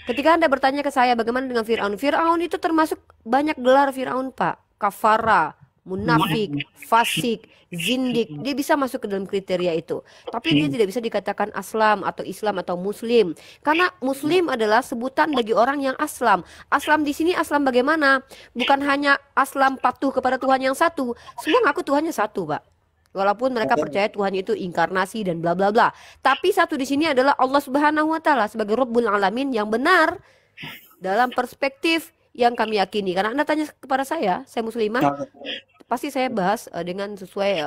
Ketika Anda bertanya ke saya bagaimana dengan Fir'aun, Fir'aun itu termasuk banyak gelar Fir'aun, Pak. Kafara, munafik, fasik, zindik. Dia bisa masuk ke dalam kriteria itu. Tapi dia tidak bisa dikatakan aslam atau Islam atau Muslim. Karena Muslim adalah sebutan bagi orang yang aslam. Aslam di sini aslam bagaimana? Bukan hanya aslam patuh kepada Tuhan yang satu. Semua ngaku Tuhannya satu, Pak. Walaupun mereka percaya Tuhan itu inkarnasi dan bla bla bla. Tapi satu di sini adalah Allah Subhanahu wa taala sebagai Rabbul Alamin yang benar dalam perspektif yang kami yakini. Karena Anda tanya kepada saya muslimah, pasti saya bahas dengan sesuai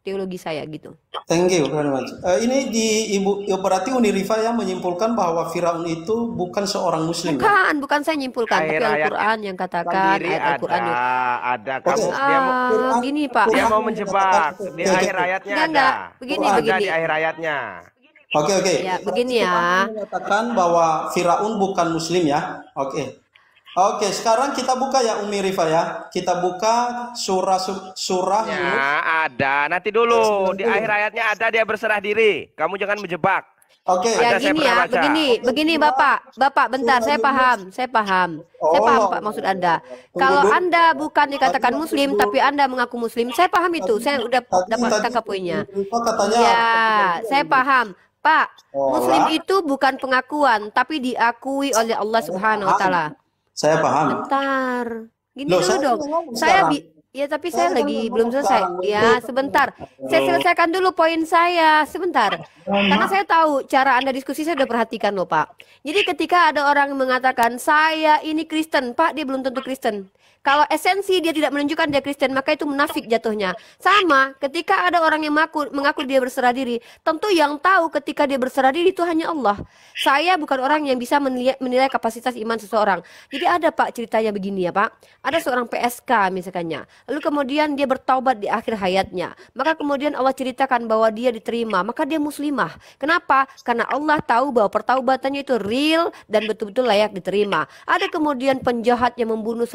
teologi saya gitu. Thank you very much. Ini di Ibu berarti Unirifa yang menyimpulkan bahwa Firaun itu bukan seorang muslim ya? Bukan saya nyimpulkan, tapi Al-Quran yang katakan, ayat Al-Quran yang ada kamu dia mau gini Pak. dia mau menjebak di akhir ayatnya ada. Begini. Di akhir ayatnya. Oke. Ya, begini ya. Mengatakan bahwa Firaun bukan muslim ya. Oke, sekarang kita buka ya Umi Rifa ya. Kita buka surah ya, ada. Nanti dulu di akhir ayatnya ada dia berserah diri. Kamu jangan menjebak. Oke. Ya gini ya, begini Bapak, bentar, saya paham. Saya paham Pak maksud Anda. Kalau Anda bukan dikatakan Muslim, tapi Anda mengaku Muslim, saya paham itu. Saya udah dapat tangkap poinnya. Ya, saya paham. Pak, Muslim itu bukan pengakuan, tapi diakui oleh Allah Subhanahu Wa Taala. Saya paham. Bentar, gini dulu dong. Ya tapi saya lagi belum selesai. Ya sebentar, saya selesaikan dulu poin saya sebentar. Karena saya tahu cara Anda diskusi, saya sudah perhatikan loh Pak. Jadi ketika ada orang mengatakan saya ini Kristen, Pak, dia belum tentu Kristen. Kalau esensi dia tidak menunjukkan dia Kristen, maka itu munafik jatuhnya. Sama, ketika ada orang yang mengaku dia berserah diri, tentu yang tahu ketika dia berserah diri itu hanya Allah. Saya bukan orang yang bisa menilai kapasitas iman seseorang. Jadi ada Pak ceritanya begini ya Pak. Ada seorang PSK misalkannya. Lalu kemudian dia bertaubat di akhir hayatnya. Maka kemudian Allah ceritakan bahwa dia diterima. Maka dia muslimah. Kenapa? Karena Allah tahu bahwa pertaubatannya itu real dan betul-betul layak diterima. Ada kemudian penjahat yang membunuh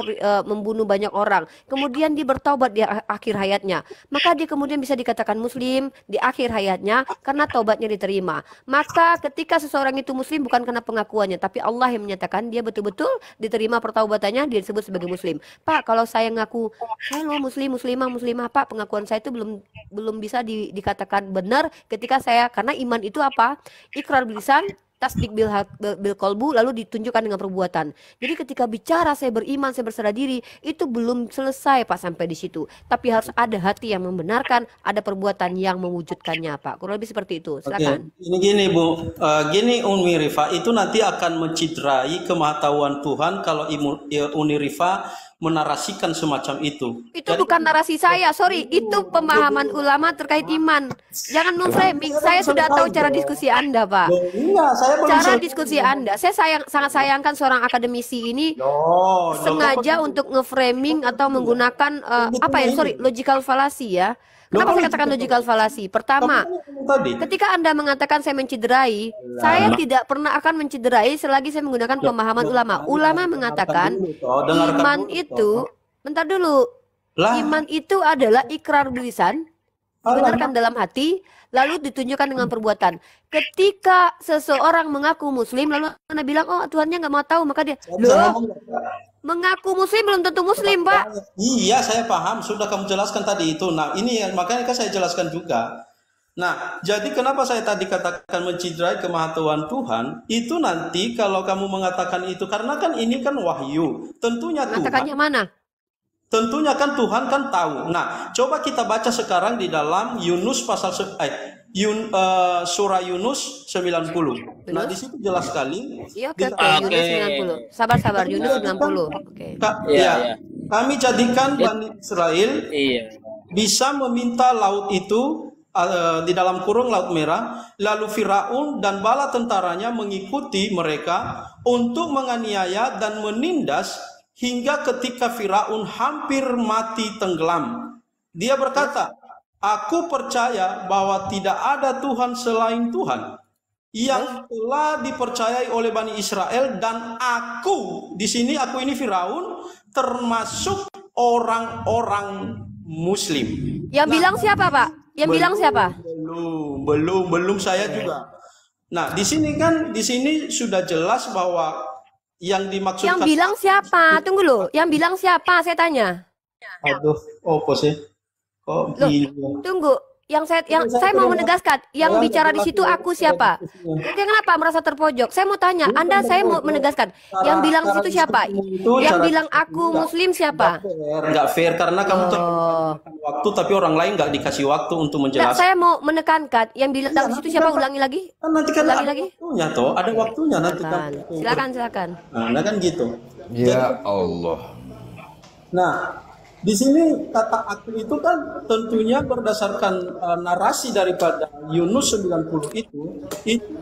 banyak orang, kemudian dia bertaubat di akhir hayatnya, maka dia kemudian bisa dikatakan muslim di akhir hayatnya karena taubatnya diterima. Maka ketika seseorang itu muslim bukan karena pengakuannya, tapi Allah yang menyatakan dia betul-betul diterima pertaubatannya, dia disebut sebagai muslim. Pak, kalau saya ngaku saya loh muslimah Pak, pengakuan saya itu belum bisa dikatakan benar ketika saya, karena iman itu apa? Ikrar bilisan, tasdik bil kolbu, lalu ditunjukkan dengan perbuatan. Jadi ketika bicara saya beriman, saya berserah diri, itu belum selesai Pak sampai di situ. Tapi harus ada hati yang membenarkan, ada perbuatan yang mewujudkannya Pak. Kurang lebih seperti itu. Silakan. Ini gini Bu, gini Umi Rifa, itu nanti akan menciderai kemahatauan Tuhan kalau Umi Rifa menarasikan semacam itu. Itu bukan narasi saya, sorry, itu pemahaman ulama terkait iman. Jangan memframing. Saya sudah tahu cara diskusi Anda, Pak. Cara diskusi Anda, saya sangat sayangkan seorang akademisi ini sengaja untuk ngeframing atau menggunakan logical fallacy ya. Kenapa saya katakan logical fallacy? Pertama, ketika Anda mengatakan saya menciderai, saya tidak pernah akan menciderai selagi saya menggunakan pemahaman ulama. Ulama mengatakan iman itu, bentar dulu, iman itu adalah ikrar bilisan, dibenarkan dalam hati, lalu ditunjukkan dengan perbuatan. Ketika seseorang mengaku muslim, lalu Anda bilang, oh Tuhannya nggak mau tahu, maka dia, mengaku muslim belum tentu muslim, Pak. Iya, saya paham. Sudah kamu jelaskan tadi itu. Nah, ini makanya kan saya jelaskan juga. Nah, jadi kenapa saya tadi katakan menciderai kemahatauan Tuhan, itu nanti kalau kamu mengatakan itu, karena kan ini kan wahyu. Tentunya Tuhan. Mengatakannya mana? Tentunya kan Tuhan kan tahu. Nah, coba kita baca sekarang di dalam Yunus pasal surah Yunus 90. Nah, di situ jelas sekali. Iya, Yunus 90. Sabar, Yunus 90. Oke. Ya. Kami jadikan Bani Israel bisa meminta laut itu di dalam kurung Laut Merah, lalu Firaun dan bala tentaranya mengikuti mereka untuk menganiaya dan menindas hingga ketika Firaun hampir mati tenggelam. Dia berkata, aku percaya bahwa tidak ada Tuhan selain Tuhan yang telah dipercayai oleh Bani Israel, dan aku, di sini aku ini Firaun, termasuk orang-orang Muslim. Yang bilang siapa, Pak? Yang bilang siapa? Belum saya juga. Nah, di sini sudah jelas bahwa yang dimaksudkan. Yang bilang siapa? Tunggu loh. Yang bilang siapa? Saya tanya. Aduh, apa sih? Kok tunggu. Saya mau menegaskan, yang bicara di situ aku siapa? Kenapa merasa terpojok? Saya mau tanya, saya mau menegaskan, yang bilang situ siapa? Yang bilang aku Muslim siapa? Nggak fair karena kamu terlalu waktu, tapi orang lain nggak dikasih waktu untuk menjelaskan. Saya mau menekankan, yang bilang di situ siapa? Ulangi lagi. Nanti kan ulangi lagi. Waktunya toh, ada waktunya nanti. Silakan. Nah kan gitu. Ya Allah. Nah, di sini kata aku itu kan tentunya berdasarkan narasi daripada Yunus 90 itu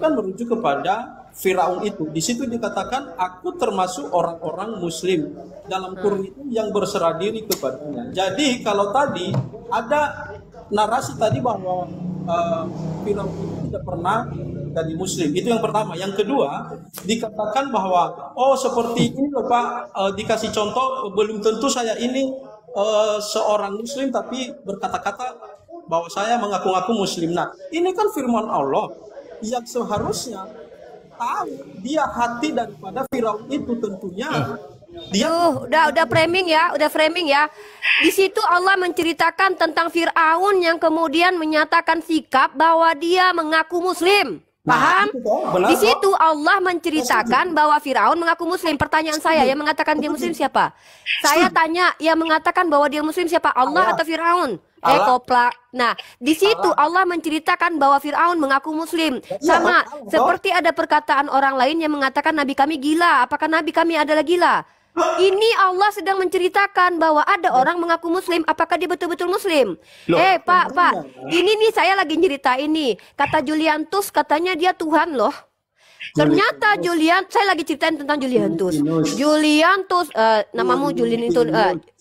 kan merujuk kepada Firaun itu. Di situ dikatakan aku termasuk orang-orang Muslim dalam kurung itu yang berserah diri kepadanya. Jadi kalau tadi ada narasi tadi bahwa Firaun itu tidak pernah jadi Muslim, itu yang pertama. Yang kedua dikatakan bahwa seperti ini loh Pak, dikasih contoh belum tentu saya ini seorang Muslim tapi berkata-kata bahwa saya mengaku-ngaku Muslim. Nah, ini kan firman Allah yang seharusnya tahu dia hati daripada Firaun itu tentunya. Udah framing ya. Di situ Allah menceritakan tentang Firaun yang kemudian menyatakan sikap bahwa dia mengaku Muslim. Paham? Di situ Allah menceritakan bahwa Firaun mengaku Muslim. Pertanyaan saya, yang mengatakan dia Muslim siapa? Saya tanya, yang mengatakan bahwa dia Muslim siapa? Allah atau Firaun? Koplak. Nah, di situ Allah menceritakan bahwa Firaun mengaku Muslim. Sama seperti ada perkataan orang lain yang mengatakan Nabi kami gila. Apakah Nabi kami adalah gila? Ini Allah sedang menceritakan bahwa ada orang mengaku Muslim. Apakah dia betul-betul Muslim? Pak, ini nih saya lagi cerita ini. Kata Juliantus katanya dia Tuhan loh. Ternyata saya lagi ceritain tentang Juliantus. Namamu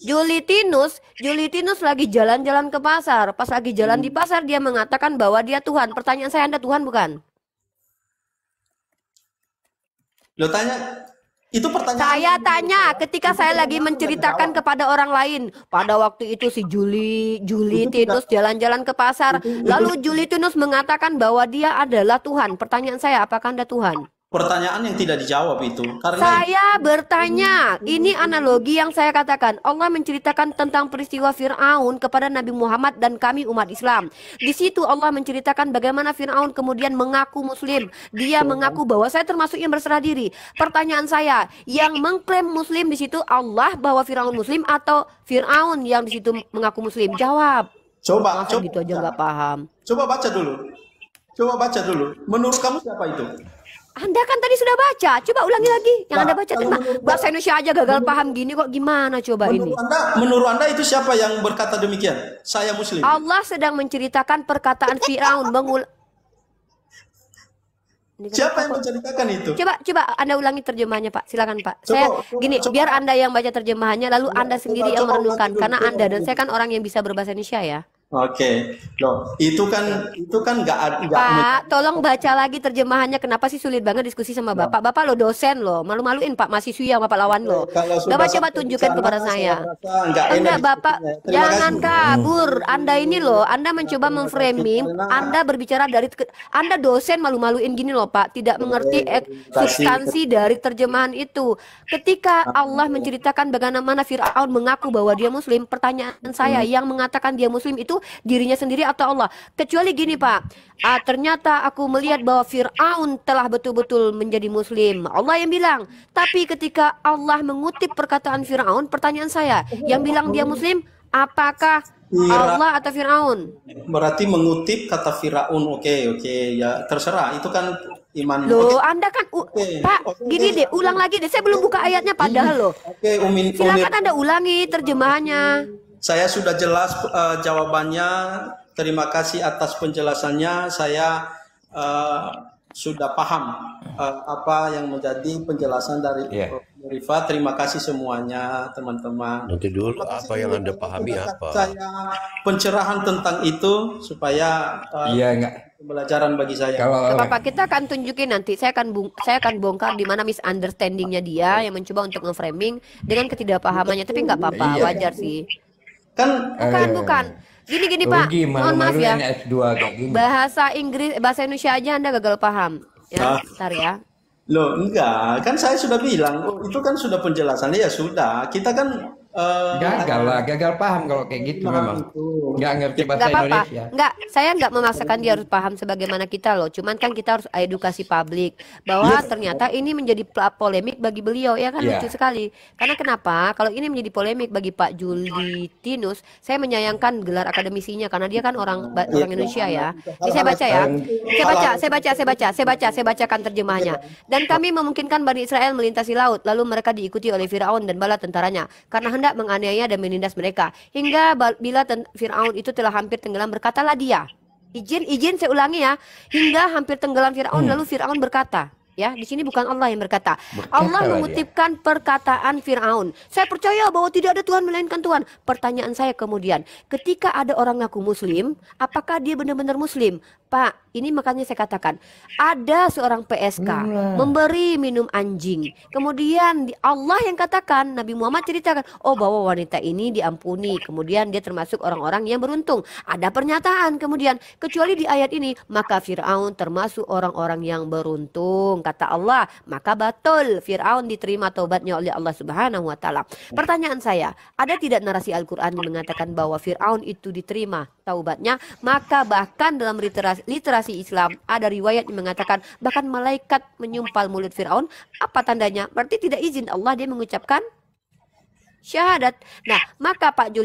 Julitinus lagi jalan-jalan ke pasar. Pas lagi jalan di pasar dia mengatakan bahwa dia Tuhan. Pertanyaan saya, Anda Tuhan bukan? Lo tanya. Itu pertanyaan. Saya tanya ketika saya lagi menceritakan kepada orang lain. Pada waktu itu si Julitinus jalan-jalan ke pasar. Lalu Julitinus mengatakan bahwa dia adalah Tuhan. Pertanyaan saya, apakah Anda Tuhan? Pertanyaan yang tidak dijawab itu. Karena saya bertanya, ini analogi yang saya katakan. Allah menceritakan tentang peristiwa Fir'aun kepada Nabi Muhammad dan kami umat Islam. Di situ Allah menceritakan bagaimana Fir'aun kemudian mengaku Muslim. Dia mengaku bahwa saya termasuk yang berserah diri. Pertanyaan saya, yang mengklaim Muslim di situ Allah bahwa Fir'aun Muslim atau Fir'aun yang di situ mengaku Muslim? Jawab. Coba gitu aja nggak paham. Coba baca dulu. Menurut kamu siapa itu? Anda kan tadi sudah baca, coba ulangi lagi. Yang Anda baca tadi bahasa Indonesia aja gagal paham gini kok, gimana coba ini? Menurut Anda itu siapa yang berkata demikian? Saya Muslim. Allah sedang menceritakan perkataan Firaun Siapa yang menceritakan itu? Coba Anda ulangi terjemahannya Pak, silakan Pak. Biar Anda yang baca terjemahannya, lalu Anda sendiri yang merenungkan, karena Anda dan saya kan orang yang bisa berbahasa Indonesia ya. Oke, loh, itu kan nggak. Pak, tolong baca lagi terjemahannya. Kenapa sih sulit banget diskusi sama Bapak? Bapak lo dosen lo, malu-maluin Pak mahasiswi yang Bapak lawan lo. Bapak coba tunjukkan kepada saya. Enggak Bapak, jangan kabur. Anda ini loh, Anda mencoba memframing. Anda berbicara Anda dosen malu-maluin gini loh Pak. Tidak mengerti substansi dari terjemahan itu. Ketika Allah menceritakan bagaimana Fir'aun mengaku bahwa dia Muslim, pertanyaan saya, yang mengatakan dia Muslim itu dirinya sendiri atau Allah? Kecuali gini Pak, ternyata aku melihat bahwa Fir'aun telah betul-betul menjadi Muslim. Allah yang bilang. Tapi ketika Allah mengutip perkataan Fir'aun, pertanyaan saya, yang bilang dia Muslim, apakah Allah atau Fir'aun? Berarti mengutip kata Fir'aun. Oke, ya terserah. Itu kan iman. Loh, Anda kan Pak, gini deh, ulang lagi deh. Saya belum buka ayatnya padahal loh. Silakan Anda ulangi terjemahannya. Saya sudah jelas jawabannya. Terima kasih atas penjelasannya. Saya sudah paham apa yang menjadi penjelasan dari Rifa. Terima kasih semuanya teman-teman. Nanti dulu apa yang Anda pahami apa? Saya pencerahan tentang itu supaya pembelajaran bagi saya. Bapak, kita akan tunjukin nanti. Saya akan bongkar di mana misunderstandingnya dia yang mencoba untuk nge-framing dengan ketidakpahamannya. Tapi nggak apa-apa, wajar sih. Bukan. Gini Pak, mohon maaf ya. Bahasa Inggris, bahasa Indonesia aja Anda gagal paham. Ya, bentar ya. Loh, enggak. Kan saya sudah bilang, itu kan sudah penjelasannya ya sudah. Kita kan gagal paham kalau kayak gitu memang. Nggak ngerti bahasa Nggak apa-apa. Indonesia. Nggak, saya nggak memaksakan dia harus paham sebagaimana kita loh. Cuman kan kita harus edukasi publik bahwa ternyata ini menjadi polemik bagi beliau ya kan, lucu sekali. Karena kenapa? Kalau ini menjadi polemik bagi Pak Julitinus, saya menyayangkan gelar akademisinya karena dia kan orang Indonesia ya. Jadi saya baca ya. Saya bacakan terjemahnya. Dan kami memungkinkan Bani Israel melintasi laut, lalu mereka diikuti oleh Firaun dan bala tentaranya karena hendak menganiaya dan menindas mereka. Hingga bila Firaun itu telah hampir tenggelam, berkatalah dia. Izin saya ulangi ya. Hingga hampir tenggelam Firaun, lalu Firaun berkata. Ya, di sini bukan Allah yang berkata. Allah mengutipkan perkataan Firaun. Saya percaya bahwa tidak ada Tuhan melainkan Tuhan. Pertanyaan saya kemudian, ketika ada orang ngaku Muslim, apakah dia benar-benar Muslim? Pak, ini makanya saya katakan, ada seorang PSK memberi minum anjing. Kemudian Allah yang katakan, Nabi Muhammad ceritakan, oh bahwa wanita ini diampuni. Kemudian dia termasuk orang-orang yang beruntung. Ada pernyataan kemudian, kecuali di ayat ini, maka Fir'aun termasuk orang-orang yang beruntung. Kata Allah, maka batul Fir'aun diterima taubatnya oleh Allah Subhanahu wa Ta'ala. Pertanyaan saya, ada tidak narasi Al-Quran yang mengatakan bahwa Fir'aun itu diterima taubatnya? Maka bahkan dalam literasi Islam ada riwayat yang mengatakan bahkan malaikat menyumpal mulut Fir'aun. Apa tandanya? Berarti tidak izin Allah dia mengucapkan syahadat. Nah, maka Pak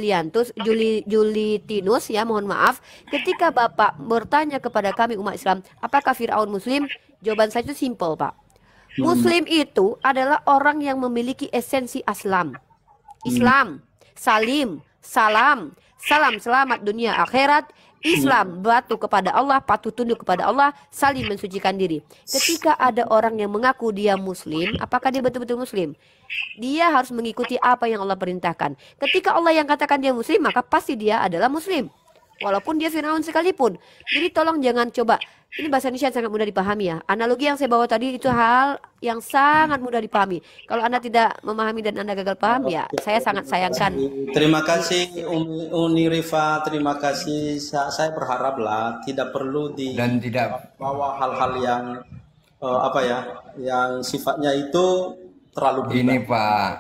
Julitinus ya, mohon maaf, ketika Bapak bertanya kepada kami umat Islam, apakah Fir'aun Muslim? Jawaban saya itu simple, Pak. Muslim itu adalah orang yang memiliki esensi Islam, salim, salam, selamat dunia akhirat, Islam, batu kepada Allah, patuh tunduk kepada Allah, saling mensucikan diri. Ketika ada orang yang mengaku dia Muslim, apakah dia betul-betul Muslim? Dia harus mengikuti apa yang Allah perintahkan. Ketika Allah yang katakan dia Muslim, maka pasti dia adalah Muslim. Walaupun dia Firaun sekalipun. Jadi tolong jangan coba. Ini bahasa Indonesia sangat mudah dipahami ya. Analogi yang saya bawa tadi itu hal yang sangat mudah dipahami. Kalau Anda tidak memahami dan Anda gagal paham ya, saya sangat sayangkan. Terima kasih Uni Rifa, terima kasih. Saya berharap lah tidak perlu dan tidak bawa hal-hal yang yang sifatnya itu terlalu berat. Ini Pak.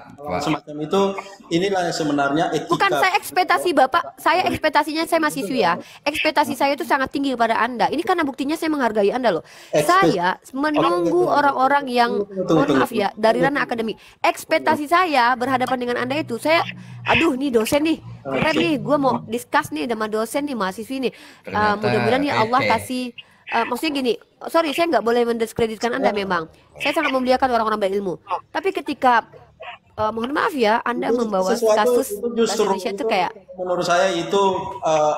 Semacam itu, inilah yang sebenarnya etika. Bukan saya ekspektasi Bapak, saya ekspektasinya saya mahasiswi ya. Ekspektasi saya itu sangat tinggi kepada Anda. Ini karena buktinya saya menghargai Anda loh. Saya menunggu orang-orang yang, mohon maaf ya, dari ranah akademik. Ekspektasi saya berhadapan dengan Anda itu, saya, aduh nih dosen nih, keren nih, gue mau discuss nih sama dosen nih, mahasiswi nih. Mudah-mudahan nih Allah kasih. Maksudnya gini, sorry saya nggak boleh mendiskreditkan Anda memang. Saya sangat memuliakan orang-orang berilmu. Tapi ketika mohon maaf ya, Anda membawa kasus bahasa Indonesia itu kayak, menurut saya itu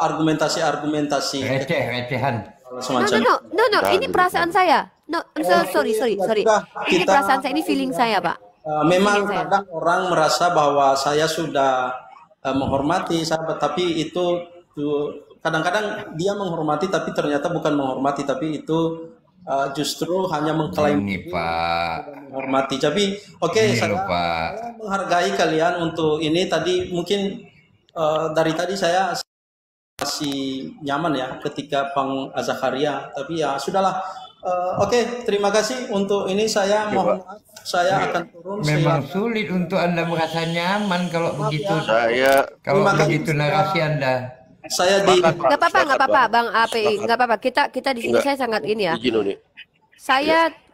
argumentasi recehan. No, ini perasaan saya. No, sorry. Ini perasaan saya, ini feeling saya, Pak. Memang kadang orang merasa bahwa saya sudah menghormati sahabat, tapi itu kadang-kadang dia menghormati tapi ternyata bukan menghormati, tapi itu justru hanya mengklaim ini Pak menghormati. Tapi saya menghargai kalian untuk ini. Tadi mungkin dari tadi saya masih nyaman ya ketika Bang Zakaria, tapi ya sudahlah. Terima kasih untuk ini. Saya mohon maaf, saya akan turun. Memang sulit untuk Anda merasa nyaman kalau begitu. Kalau begitu narasi Anda. Saya di nggak apa-apa Bang API, nggak apa-apa, kita di sini saya sangat ini ya,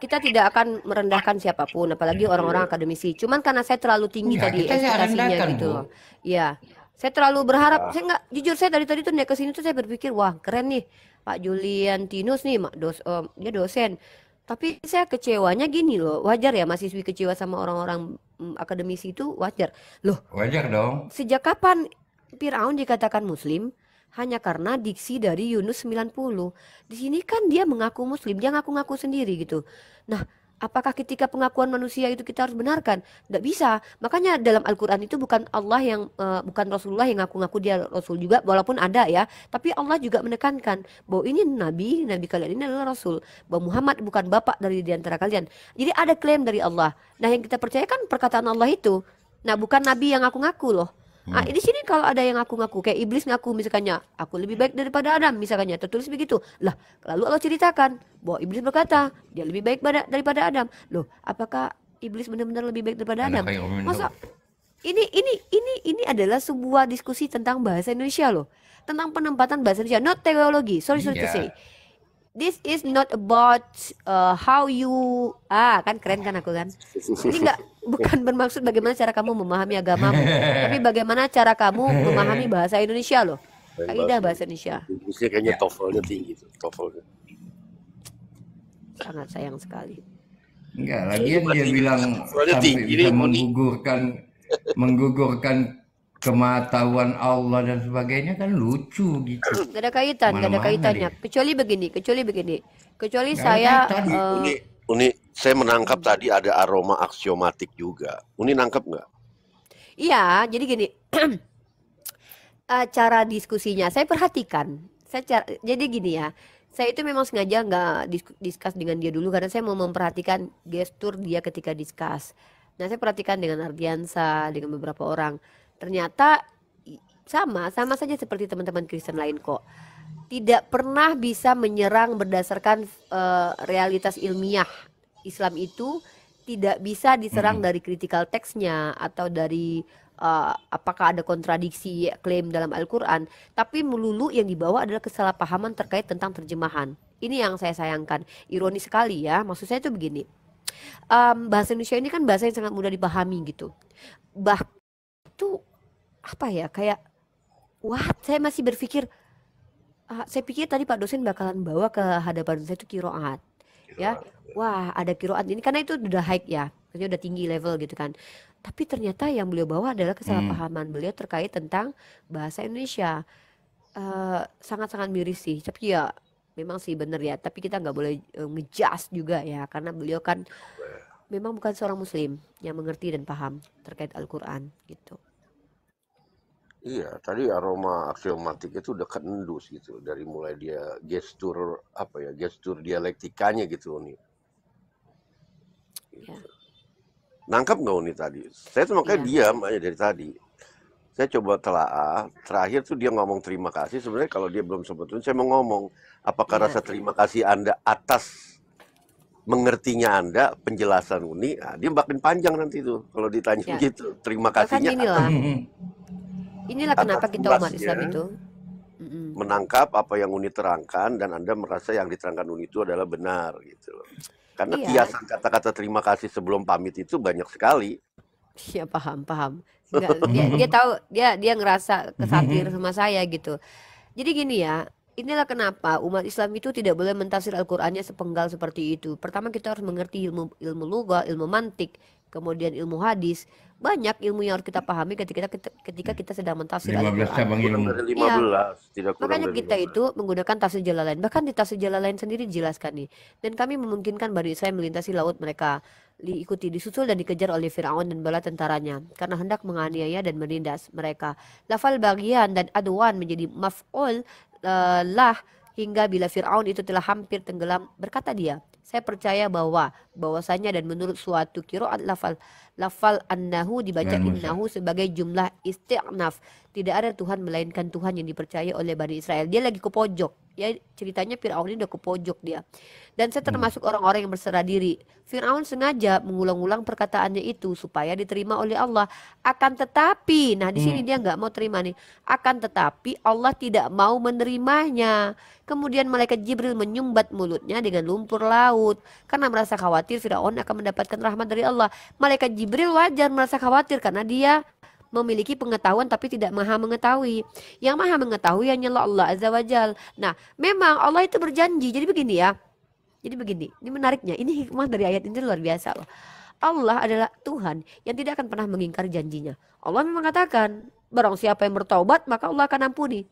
kita tidak akan merendahkan siapapun, apalagi orang-orang akademisi. Cuman karena saya terlalu tinggi tadi ekspektasinya gitu loh. Ya, saya terlalu berharap. Saya nggak, jujur saya dari tadi tuh naik ke sini tuh saya berpikir wah keren nih Pak Julitinus nih, dia dosen. Tapi saya kecewanya gini loh, wajar ya mahasiswi kecewa sama orang-orang akademisi itu wajar. Loh, wajar dong. Sejak kapan Fir'aun dikatakan Muslim? Hanya karena diksi dari Yunus 90. Di sini kan dia mengaku Muslim, dia ngaku-ngaku sendiri gitu. Nah, apakah ketika pengakuan manusia itu kita harus benarkan? Tidak bisa. Makanya dalam Al-Quran itu bukan Allah yang, bukan Rasulullah yang ngaku-ngaku dia Rasul juga, walaupun ada ya. Tapi Allah juga menekankan bahwa ini Nabi kalian ini adalah Rasul. Bahwa Muhammad bukan bapak dari diantara kalian. Jadi ada klaim dari Allah. Nah yang kita percaya kan perkataan Allah itu. Nah bukan Nabi yang ngaku-ngaku loh. Di sini kalau ada yang ngaku-ngaku kayak iblis ngaku misalkannya aku lebih baik daripada Adam misalkannya tertulis begitu. Lah, lalu Allah ceritakan bahwa iblis berkata dia lebih baik daripada Adam. Loh, apakah iblis benar-benar lebih baik daripada Adam? Masa ini adalah sebuah diskusi tentang bahasa Indonesia loh. Tentang penempatan bahasa Indonesia, not teologi. Sorry to say. This is not about how you kan keren kan aku kan. Ini bukan bermaksud bagaimana cara kamu memahami agamamu, tapi bagaimana cara kamu memahami bahasa Indonesia loh. Kaidah bahasa Indonesia. Inggrisnya kayaknya TOEFL-nya tinggi tuh, TOEFL-nya. Sangat sayang sekali. Enggak, lagian dia bilang sampai bisa menggugurkan kematahuan Allah dan sebagainya kan lucu gitu. Gak ada kaitannya. Kecuali begini. Kecuali saya Uni, saya menangkap tadi ada aroma aksiomatik juga. Uni nangkap nggak? Iya, jadi gini. Cara diskusinya saya perhatikan. Jadi gini ya. Saya itu memang sengaja nggak discuss dengan dia dulu karena saya mau memperhatikan gestur dia ketika discuss. Nah, saya perhatikan dengan Ardiansa, dengan beberapa orang. Ternyata sama saja seperti teman-teman Kristen lain kok. Tidak pernah bisa menyerang berdasarkan realitas ilmiah. Islam itu tidak bisa diserang dari critical text-nya atau dari apakah ada kontradiksi klaim dalam Al-Quran. Tapi melulu yang dibawa adalah kesalahpahaman terkait tentang terjemahan. Ini yang saya sayangkan. Ironis sekali ya, maksud saya itu begini. Bahasa Indonesia ini kan bahasa yang sangat mudah dipahami gitu. Itu apa ya, kayak saya masih berpikir saya pikir tadi Pak dosen bakalan bawa ke hadapan saya itu kiroat ya. Wah, ada kiroat ini karena itu udah high ya, maksudnya udah tinggi level gitu kan. Tapi ternyata yang beliau bawa adalah kesalahpahaman beliau terkait tentang bahasa Indonesia. Sangat-sangat miris sih, tapi ya memang sih bener ya, tapi kita nggak boleh ngejudge juga ya, karena beliau kan memang bukan seorang muslim yang mengerti dan paham terkait Al-Quran gitu. Iya, tadi aroma aksiomatik itu udah kendus gitu, dari mulai dia gestur gestur dialektikanya gitu nih. Gitu. Ya. Nangkap nggak Uni tadi? Saya tuh makanya diam aja dari tadi. Saya coba telaah, terakhir tuh dia ngomong terima kasih. Sebenarnya kalau dia belum sebetulnya saya mau ngomong, apakah rasa terima kasih Anda atas mengertinya Anda, penjelasan Uni, dia makin panjang nanti tuh kalau ditanya gitu. Terima kasihnya. Inilah kenapa kita umat Islam itu menangkap apa yang Uni terangkan dan Anda merasa yang diterangkan Uni itu adalah benar gitu loh. Karena kiasan kata-kata terima kasih sebelum pamit itu banyak sekali. Iya, paham. Enggak, dia tahu, dia ngerasa kesatir sama saya gitu. Jadi gini ya, inilah kenapa umat Islam itu tidak boleh mentafsir Al-Qur'annya sepenggal seperti itu. Pertama kita harus mengerti ilmu lugha, ilmu mantik, kemudian ilmu hadis. Banyak ilmu yang harus kita pahami ketika kita sedang mentafsir Al-Qur'an. 15 cabang ilmu. 15, tidak kurang Makanya dari kita 15. itu menggunakan tafsir Jalalain. Bahkan di tafsir Jalalain sendiri dijelaskan nih. Dan kami memungkinkan Bani Israil melintasi laut mereka, disusul dan dikejar oleh Fir'aun dan bala tentaranya karena hendak menganiaya dan menindas mereka. Lafal bagian dan adwan menjadi maf'ul lah hingga bila Fir'aun itu telah hampir tenggelam, berkata dia, saya percaya bahwasanya dan menurut suatu qiraat lafal annahu dibaca innahu sebagai jumlah isti'naf. Tidak ada Tuhan melainkan Tuhan yang dipercaya oleh Bani Israel. Dia lagi ke pojok. Ya, ceritanya Fir'aun ini udah ke pojok dia. Dan saya termasuk orang-orang yang berserah diri. Fir'aun sengaja mengulang-ulang perkataannya itu supaya diterima oleh Allah. Akan tetapi, nah di sini dia nggak mau terima nih. Akan tetapi Allah tidak mau menerimanya. Kemudian malaikat Jibril menyumbat mulutnya dengan lumpur laut karena merasa khawatir Fir'aun akan mendapatkan rahmat dari Allah. Malaikat Jibril wajar merasa khawatir karena dia memiliki pengetahuan tapi tidak maha mengetahui. Yang maha mengetahui hanyalah Allah Azza wa Jal. Nah, memang Allah itu berjanji. Jadi begini ya. Jadi begini, ini menariknya. Ini hikmah dari ayat ini luar biasa loh. Allah adalah Tuhan yang tidak akan pernah mengingkari janjinya. Allah memang mengatakan, barang siapa yang bertaubat maka Allah akan ampuni.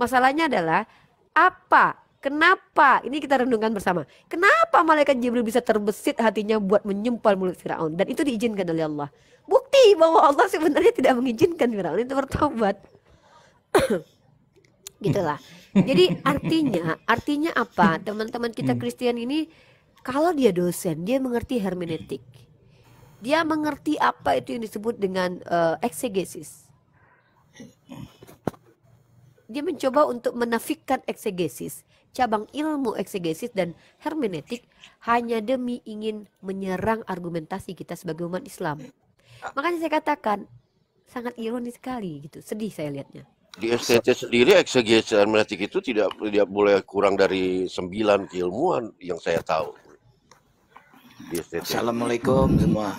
Masalahnya adalah apa? Kenapa? Ini kita renungkan bersama. Kenapa malaikat Jibril bisa terbesit hatinya buat menyumpal mulut Firaun? Dan itu diizinkan oleh Allah. Bukti bahwa Allah sebenarnya tidak mengizinkan Firaun itu bertobat. Gitulah. Jadi artinya apa? Teman-teman kita Kristen ini, kalau dia dosen, dia mengerti hermeneutik. Dia mengerti apa itu yang disebut dengan eksegesis. Dia mencoba untuk menafikan eksegesis, cabang ilmu eksegesis dan hermeneutik hanya demi ingin menyerang argumentasi kita sebagai umat Islam. Makanya saya katakan sangat ironis sekali gitu, sedih saya lihatnya. Di STT sendiri eksegesis hermeneutik itu tidak boleh kurang dari 9 keilmuan yang saya tahu. Di STT. Assalamualaikum semua.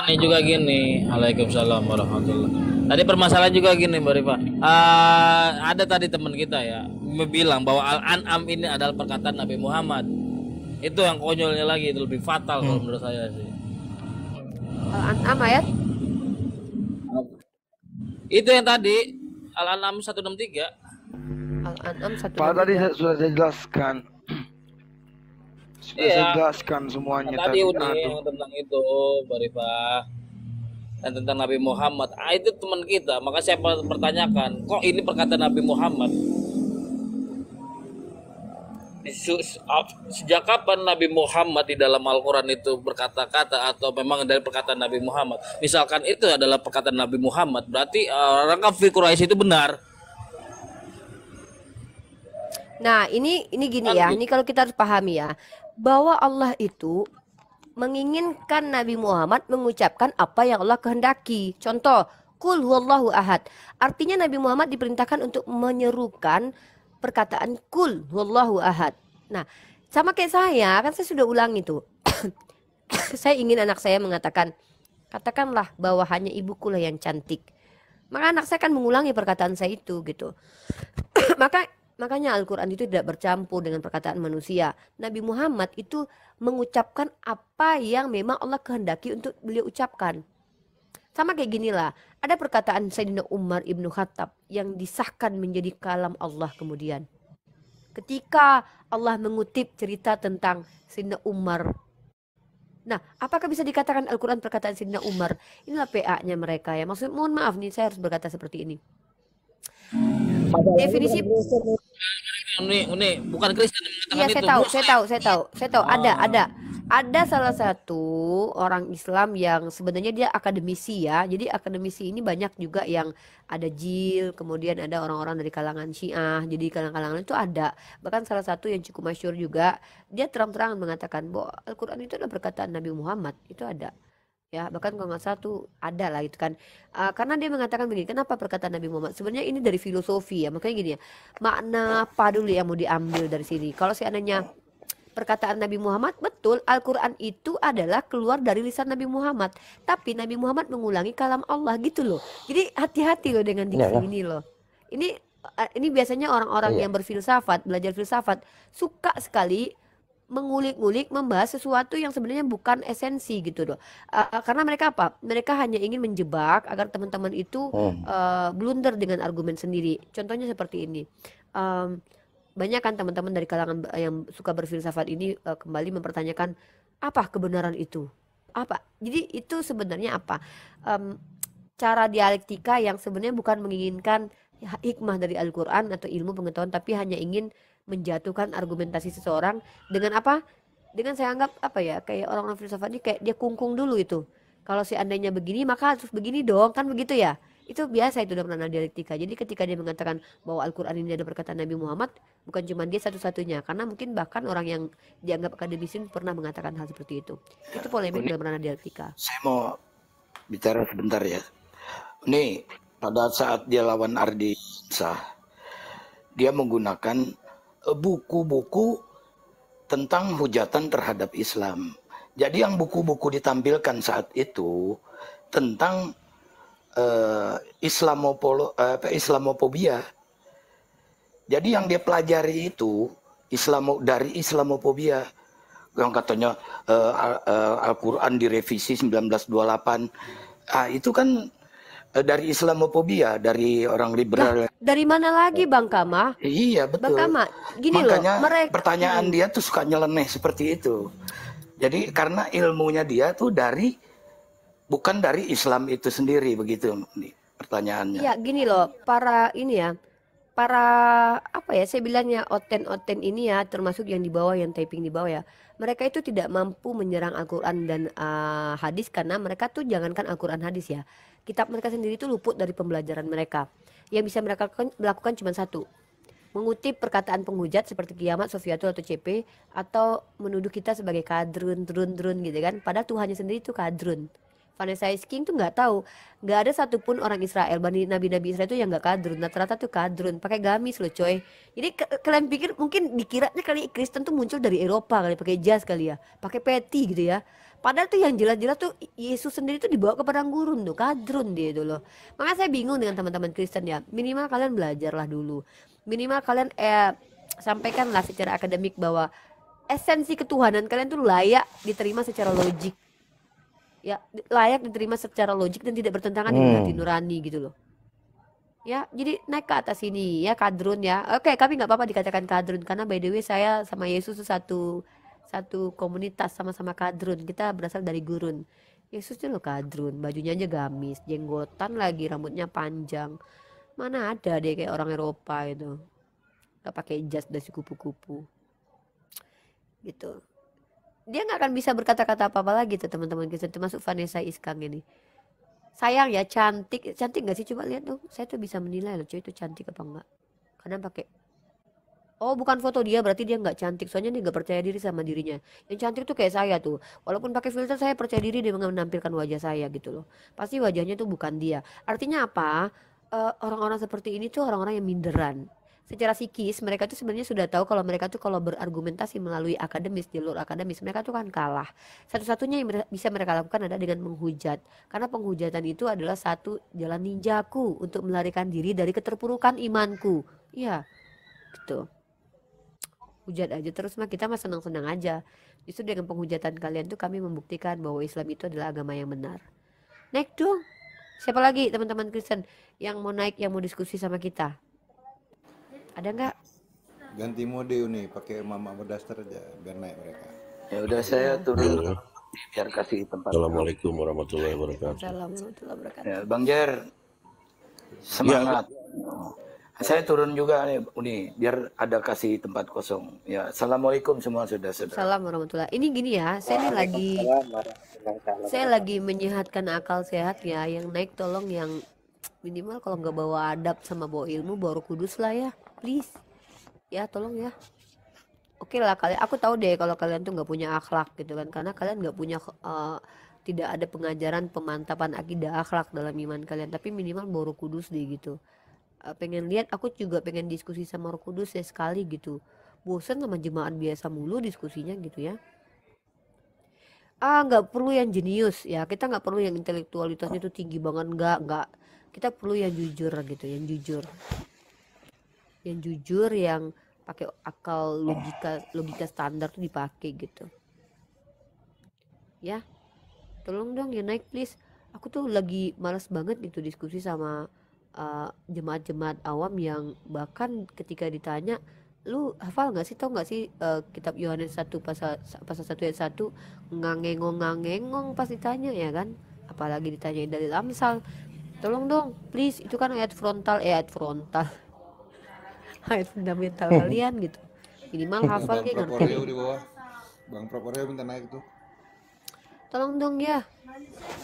Ini juga gini, Waalaikumsalam warahmatullahi. Tadi permasalahan juga gini, Mbak Rifa. Ada tadi teman kita ya bilang bahwa Al-An'am ini adalah perkataan Nabi Muhammad. Itu yang konyolnya lagi, itu lebih fatal kalau menurut saya sih. Al-An'am ayat? Itu yang tadi Al-An'am 163. Al-An'am 163. Pak tadi sudah saya jelaskan. Sudah saya jelaskan semuanya tadi yang tentang itu, Mbak Rifa. Dan tentang Nabi Muhammad. Itu teman kita, maka saya pertanyakan, kok ini perkataan Nabi Muhammad? Sejak kapan Nabi Muhammad di dalam Al-Quran itu berkata-kata atau memang dari perkataan Nabi Muhammad? Misalkan itu adalah perkataan Nabi Muhammad, berarti orang kafir Quraisy itu benar. Nah, ini gini ya, ini kalau kita harus pahami ya, bahwa Allah itu menginginkan Nabi Muhammad mengucapkan apa yang Allah kehendaki. Contoh, Qul huwallahu ahad. Artinya Nabi Muhammad diperintahkan untuk menyerukan perkataan Qul huwallahu ahad. Nah, sama kayak saya, kan saya sudah ulang itu. Saya ingin anak saya mengatakan, katakanlah bahwa hanya ibuku lah yang cantik. Maka anak saya akan mengulangi perkataan saya itu gitu. Makanya Al-Quran itu tidak bercampur dengan perkataan manusia. Nabi Muhammad itu mengucapkan apa yang memang Allah kehendaki untuk beliau ucapkan. Sama kayak gini lah, ada perkataan Sayyidina Umar ibnu Khattab yang disahkan menjadi kalam Allah kemudian. Ketika Allah mengutip cerita tentang Sayyidina Umar. Nah, apakah bisa dikatakan Al-Quran perkataan Sayyidina Umar? Inilah PA-nya mereka ya. Maksud, mohon maaf nih, saya harus berkata seperti ini. Definisi ini bukan Kristen mengatakan iya, itu. saya tahu. Ada salah satu orang Islam yang sebenarnya dia akademisi ya. Jadi akademisi ini banyak juga yang ada jil, kemudian ada orang-orang dari kalangan Syiah. Jadi kalangan-kalangan itu ada. Bahkan salah satu yang cukup masyhur juga, dia terang-terangan mengatakan bahwa Al-Quran itu adalah perkataan Nabi Muhammad. Itu ada. Ya, bahkan kalau nggak satu ada lah itu kan, karena dia mengatakan begini, kenapa perkataan Nabi Muhammad sebenarnya ini dari filosofi ya, makanya gini ya, makna apa dulu yang mau diambil dari sini. Kalau seandainya perkataan Nabi Muhammad, betul Al-Quran itu adalah keluar dari lisan Nabi Muhammad, tapi Nabi Muhammad mengulangi kalam Allah gitu loh. Jadi hati-hati loh dengan diksi ini loh. Ini biasanya orang-orang yang berfilsafat, belajar filsafat suka sekali mengulik-ngulik, membahas sesuatu yang sebenarnya bukan esensi gitu loh. Karena mereka apa? Mereka hanya ingin menjebak agar teman-teman itu blunder dengan argumen sendiri. Contohnya seperti ini. Banyak kan teman-teman dari kalangan yang suka berfilsafat ini kembali mempertanyakan apa kebenaran itu? Apa? Jadi itu sebenarnya apa? Cara dialektika yang sebenarnya bukan menginginkan hikmah dari Al-Quran atau ilmu pengetahuan, tapi hanya ingin menjatuhkan argumentasi seseorang dengan apa? Dengan saya anggap apa ya, kayak orang-orang filsafat ini kayak dia kungkung dulu itu. Kalau seandainya begini maka harus begini dong, kan begitu ya? Itu biasa itu dalam ranah dialektika. Jadi ketika dia mengatakan bahwa Al-Quran ini ada perkataan Nabi Muhammad, bukan cuma dia satu-satunya, karena mungkin bahkan orang yang dianggap akademisi pernah mengatakan hal seperti itu. Itu polemik dalam ranah dialektika. Saya mau bicara sebentar ya. Ini pada saat dia lawan Ardi Sah, dia menggunakan buku-buku tentang hujatan terhadap Islam. Jadi yang buku-buku ditampilkan saat itu tentang Islamofobia. Jadi yang dia pelajari itu dari Islamofobia, yang katanya Al-Quran direvisi 1928. Itu kan dari Islamofobia, dari orang liberal. Nah, dari mana lagi Bang Kama? Iya betul. Bang Kama, gini makanya loh, mereka pertanyaan dia tuh suka nyeleneh seperti itu. Jadi karena ilmunya dia tuh bukan dari Islam itu sendiri, begitu nih pertanyaannya. Ya gini loh, para apa ya, saya bilangnya oten-oten ini ya, termasuk yang di bawah, yang typing di bawah ya, mereka itu tidak mampu menyerang Al-Quran dan hadis karena mereka tuh jangankan Al-Quran hadis ya, kitab mereka sendiri itu luput dari pembelajaran mereka. Yang bisa mereka lakukan cuma satu, mengutip perkataan penghujat seperti Kiamat, Sofiatul atau CP, atau menuduh kita sebagai kadrun, drun gitu kan. Padahal Tuhannya sendiri itu kadrun. Vanessa King tuh nggak tahu, nggak ada satupun orang Israel, nabi-nabi Israel itu yang nggak kadrun. Rata-rata tuh kadrun, pakai gamis loh coy. Jadi kalian pikir mungkin dikiranya kali Kristen tuh muncul dari Eropa kali, pakai jas kali ya, pakai peti gitu ya. Padahal tuh yang jelas-jelas tuh Yesus sendiri tuh dibawa ke padang gurun tuh, kadrun dia itu loh. Makanya saya bingung dengan teman-teman Kristen ya. Minimal kalian belajarlah dulu. Minimal kalian sampaikanlah secara akademik bahwa esensi ketuhanan kalian tuh layak diterima secara logik. Ya, layak diterima secara logik dan tidak bertentangan dengan hati nurani gitu loh. Ya, jadi naik ke atas ini ya, kadrun ya. Oke, kami nggak apa-apa dikatakan kadrun karena by the way saya sama Yesus tuh satu komunitas, sama-sama kadrun. Kita berasal dari gurun. Yesus itu loh kadrun, bajunya aja gamis, jenggotan lagi, rambutnya panjang. Mana ada deh kayak orang Eropa itu, nggak pakai jas dan kupu-kupu gitu. Dia nggak akan bisa berkata-kata apa-apa lagi tuh teman-teman kita, termasuk Vanessa Iskang ini. Sayang ya, cantik nggak sih? Coba lihat dong, saya tuh bisa menilai loh cuy itu cantik apa enggak karena pakai. Oh bukan foto dia, berarti dia nggak cantik. Soalnya dia nggak percaya diri sama dirinya. Yang cantik tuh kayak saya tuh. Walaupun pakai filter saya percaya diri dia menampilkan wajah saya gitu loh. Pasti wajahnya tuh bukan dia. Artinya apa? Orang-orang seperti ini tuh orang-orang yang minderan. Secara psikis mereka tuh sebenarnya sudah tahu kalau mereka tuh kalau berargumentasi melalui jalur akademis mereka tuh kan kalah. Satu-satunya yang bisa mereka lakukan adalah dengan menghujat. Karena penghujatan itu adalah satu jalan ninjaku untuk melarikan diri dari keterpurukan imanku. Iya, gitu. Hujat aja terus mah kita mah senang-senang aja. Justru dengan penghujatan kalian tuh kami membuktikan bahwa Islam itu adalah agama yang benar. Naik dong. Siapa lagi teman-teman Kristen yang mau naik, yang mau diskusi sama kita? Ada nggak? Ganti mode nih, pakai Mama Berdastar aja biar naik mereka. Ya udah saya turun biar kasih tempat. Assalamualaikum warahmatullahi wabarakatuh. Assalamualaikum warahmatullahi wabarakatuh. Ya, Bang Jer, semangat. Ya. Saya turun juga nih, biar ada kasih tempat kosong. Ya, assalamualaikum semua saudara-saudara. Assalamualaikum warahmatullahi. Ini gini ya, saya lagi menyehatkan akal sehat ya. Yang naik tolong yang minimal kalau nggak bawa adab sama bawa ilmu, bawa Roh Kudus lah ya, please. Ya tolong ya. Oke lah kalian, aku tahu deh kalau kalian tuh nggak punya akhlak gitu kan, karena kalian nggak punya tidak ada pengajaran pemantapan akidah akhlak dalam iman kalian. Tapi minimal bawa Roh Kudus deh gitu. Pengen lihat, aku juga pengen diskusi sama Roh Kudus ya sekali gitu. Bosan sama jemaat biasa mulu diskusinya gitu ya. Nggak perlu yang jenius ya, kita nggak perlu yang intelektualitasnya itu tinggi banget, nggak. Kita perlu yang jujur gitu, yang jujur, yang pakai akal, logika standar tuh dipakai gitu. Ya, tolong dong ya naik please. Aku tuh lagi malas banget gitu diskusi sama jemaat-jemaat awam yang bahkan ketika ditanya, lu hafal nggak sih, tau nggak sih kitab Yohanes 1 pasal 1 ayat 1, ngangengong pas ditanya ya kan, apalagi ditanyain dalil amsal. Tolong dong please, itu kan ayat frontal ayat fundamental kalian gitu, minimal hafal kayak ngerti. Bang Proporeo minta naik tuh. Tolong dong ya,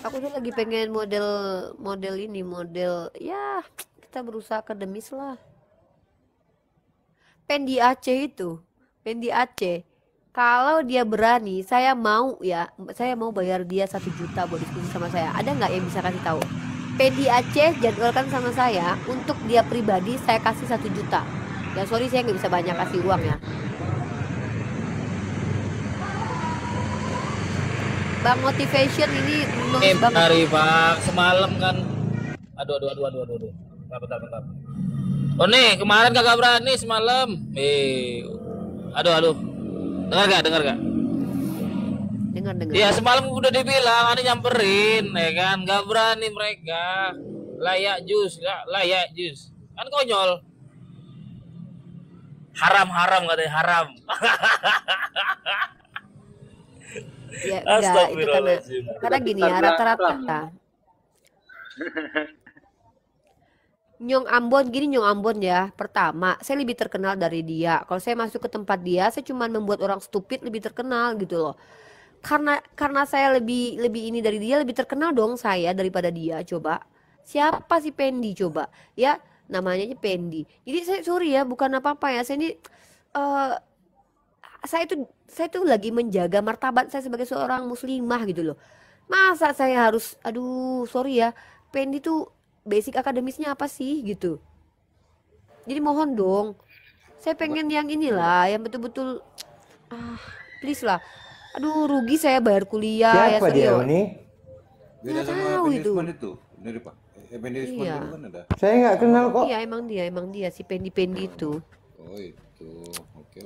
aku tuh lagi pengen model ya, kita berusaha akademis lah. Pendi Aceh, kalau dia berani, saya mau bayar dia 1 juta buat diskusi sama saya. Ada nggak yang bisa kasih tahu? Pendi Aceh jadwalkan sama saya, untuk dia pribadi saya kasih 1 juta. Ya sorry, saya nggak bisa banyak kasih uang ya. Bang Motivation ini dari Pak semalam kan. Aduh. Bentar. Oh nih, kemarin kagak berani semalam. Aduh. Dengar gak? Dengar. Iya, semalam udah dibilang ani nyamperin ya kan, gak berani mereka. Layak jus. Kan konyol. Haram katanya, haram. Ya enggak, itu karena gini ya, rata-rata Nyong Ambon gini, Nyong Ambon ya. Pertama, saya lebih terkenal dari dia. Kalau saya masuk ke tempat dia, saya cuma membuat orang stupid lebih terkenal gitu loh. Karena saya lebih ini dari dia, lebih terkenal dong saya daripada dia. Coba. Siapa sih Pendi coba? Ya, namanya aja Pendi. Jadi saya sorry ya, bukan apa-apa ya. Saya ini saya tuh lagi menjaga martabat saya sebagai seorang muslimah gitu loh. Masa saya harus, aduh sorry ya, Pendi tuh basic akademisnya apa sih gitu. Jadi mohon dong, saya pengen yang inilah, yang betul-betul please lah. Aduh rugi saya bayar kuliah. Siapa ya dia ini? Beda sama itu. Ini Pak. Pendisman iya. itu kan ada. Saya nggak kenal kok. Iya emang dia si Pendi itu. Oh itu, oke.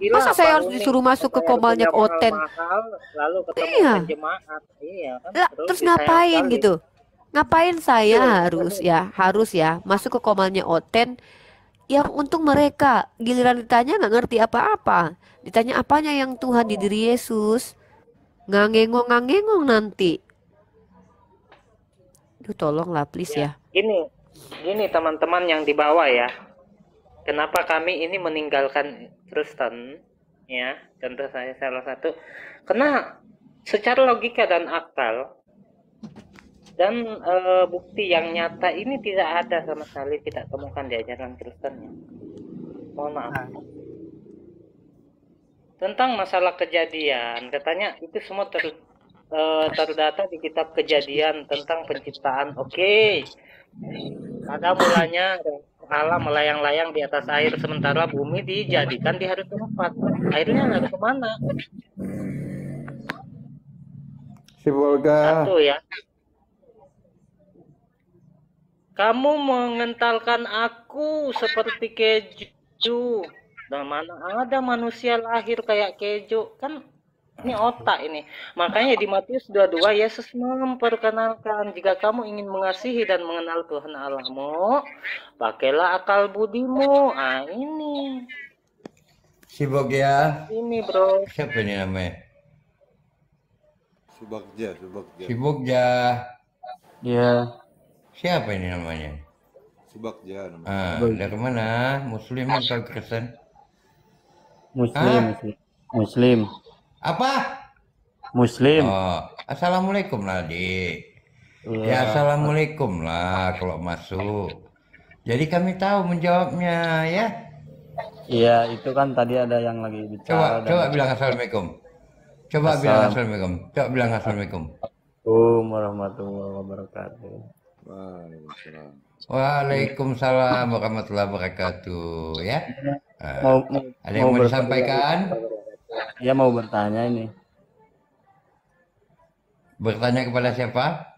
Masa saya harus disuruh masuk ke Komalnya Oten? Lalu ketemu Iya. jemaat. Iya kan. Terus ngapain gitu? Ngapain saya harus ya masuk ke Komalnya Oten yang untung mereka giliran ditanya nggak ngerti apa-apa. Ditanya apanya yang Tuhan di diri Yesus. Ngangengong nanti. Duh tolonglah please ya. Gini teman-teman yang di bawah ya. Kenapa kami ini meninggalkan Kristen ya? Contoh saya salah satu. Karena secara logika dan akal dan bukti yang nyata ini tidak ada sama sekali, tidak temukan di ajaran Kristennya. Mohon maaf. Tentang masalah kejadian, katanya itu semua terdata di kitab Kejadian tentang penciptaan. Oke. Pada mulanya Allah melayang-layang di atas air sementara bumi dijadikan di hari keempat. Airnya lari kemana? Si Volga. Satu ya. Kamu mengentalkan aku seperti keju. Dan mana ada manusia lahir kayak keju? Kan ini otak ini. Makanya di Matius 22 Yesus memperkenalkan, jika kamu ingin mengasihi dan mengenal Tuhan Allahmu, pakailah akal budimu. Ah ini. Sibuk ya. Ini bro. Siapa ini namanya? Subagja. Sibukja. Ya. Siapa ini namanya? Subagja namanya. Dari mana? Muslim atau Kristen? Muslim. Apa? Muslim. Oh, assalamualaikum lah, Dik. Ya, assalamualaikum lah kalau masuk. Jadi kami tahu menjawabnya ya. Iya, itu kan tadi ada yang lagi bicara. Coba bilang assalamualaikum. Coba bilang assalamualaikum. Assalamualaikum warahmatullahi wabarakatuh. Waalaikumsalam warahmatullahi wabarakatuh ya. Ada yang mau disampaikan? Ya mau bertanya ini. Bertanya kepada siapa?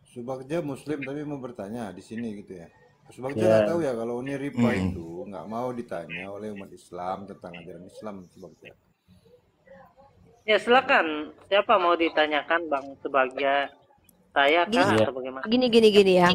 Subagja Muslim tapi mau bertanya di sini gitu ya. Subagja nggak tahu ya kalau ini Ripa itu nggak mau ditanya oleh umat Islam tentang ajaran Islam Subagja. Ya silakan. Siapa mau ditanyakan Bang Subagja? Saya kah atau bagaimana? Gini ya.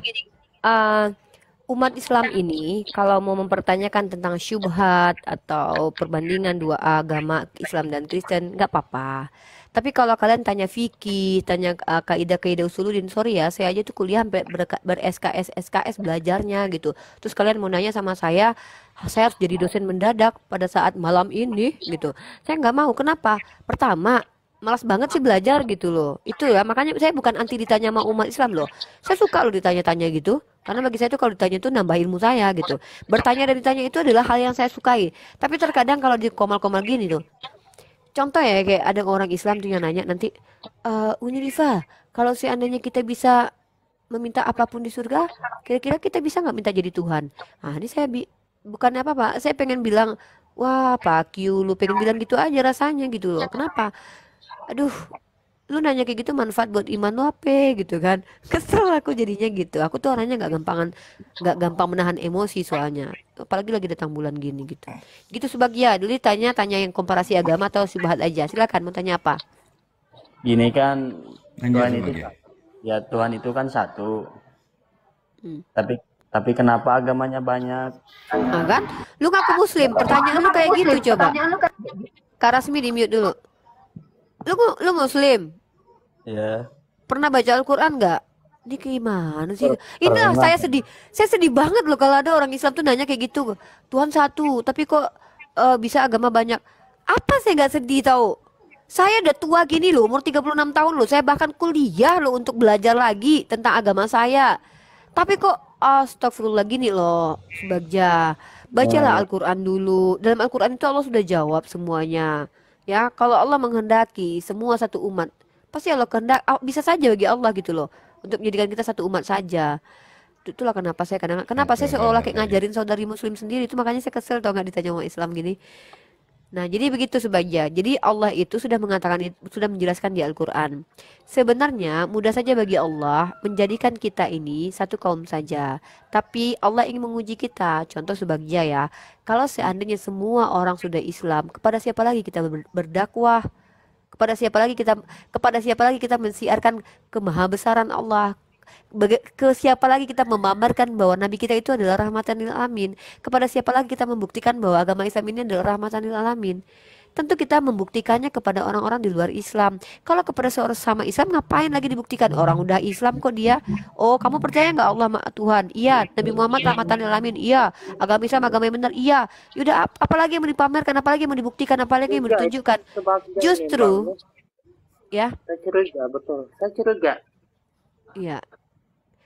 Umat Islam ini kalau mau mempertanyakan tentang syubhat atau perbandingan dua agama Islam dan Kristen nggak apa-apa. Tapi kalau kalian tanya fikih, tanya kaidah-kaidah usuluddin, sorry ya, saya aja tuh kuliah sampai ber-SKS belajarnya gitu. Terus kalian mau nanya sama saya harus jadi dosen mendadak pada saat malam ini gitu. Saya nggak mau. Kenapa? Pertama, malas banget sih belajar gitu loh. Itu ya, makanya saya bukan anti ditanya sama umat Islam loh. Saya suka loh ditanya-tanya gitu. Karena bagi saya tuh kalau ditanya itu nambah ilmu saya gitu. Bertanya dan ditanya itu adalah hal yang saya sukai. Tapi terkadang kalau di komal-komal gini tuh. Contoh ya kayak ada orang Islam tuh yang nanya nanti, Uni Rifa, kalau seandainya kita bisa meminta apapun di surga, kira-kira kita bisa nggak minta jadi Tuhan? Nah ini saya bukan apa-apa, saya pengen bilang, wah Pak Q, lu pengen bilang gitu aja rasanya gitu loh. Kenapa? Aduh, lu nanya kayak gitu manfaat buat iman lu apa gitu kan? Kesel aku jadinya gitu. Aku tuh orangnya nggak gampang menahan emosi soalnya. Apalagi lagi datang bulan gini gitu. Gitu Subagja, dulu tanya yang komparasi agama atau syubhat aja. Silakan mau tanya apa? Gini kan Tuhan itu kan satu. Tapi kenapa agamanya banyak? Nah kan? Lu ngaku muslim, pertanyaan lu kayak gitu coba. Kak Rasmi di mute dulu. Lu muslim? Iya. Pernah baca Al-Quran nggak? Ini gimana sih? Inilah saya sedih banget loh kalau ada orang Islam tuh nanya kayak gitu. Tuhan satu, tapi kok bisa agama banyak. Apa saya nggak sedih tahu? Saya udah tua gini loh, umur 36 tahun loh. Saya bahkan kuliah loh untuk belajar lagi tentang agama saya. Tapi kok astagfirullah gini loh, Subagja. Bacalah Al-Quran dulu. Dalam Al-Quran itu Allah sudah jawab semuanya. Ya, kalau Allah menghendaki semua satu umat, pasti Allah kehendak, bisa saja bagi Allah gitu loh, untuk menjadikan kita satu umat saja. Itulah kenapa saya kenapa saya seolah kayak ngajarin saudari muslim sendiri. Itu makanya saya kesel tau nggak ditanya orang Islam gini. Nah, jadi begitu Subagja. Jadi Allah itu sudah mengatakan, sudah menjelaskan di Al-Quran. Sebenarnya mudah saja bagi Allah menjadikan kita ini satu kaum saja. Tapi Allah ingin menguji kita. Contoh Subagja ya. Kalau seandainya semua orang sudah Islam, kepada siapa lagi kita berdakwah? Kepada siapa lagi kita mensiarkan kemahabesaran Allah? Ke siapa lagi kita memamerkan bahwa Nabi kita itu adalah rahmatan lil alamin? Kepada siapa lagi kita membuktikan bahwa agama Islam ini adalah rahmatan lil alamin? Tentu kita membuktikannya kepada orang-orang di luar Islam. Kalau kepada seorang sama Islam ngapain lagi dibuktikan? Orang udah Islam kok dia. Oh, kamu percaya nggak Allah Tuhan? Iya. Nabi Muhammad rahmatan lil alamin? Iya. Agama Islam agama yang benar? Iya. Yaudah, apalagi yang mau dipamerkan, apalagi yang mau dibuktikan, apalagi yang mau ditunjukkan? Justru ya. Saya curiga, betul. Saya curiga. Iya.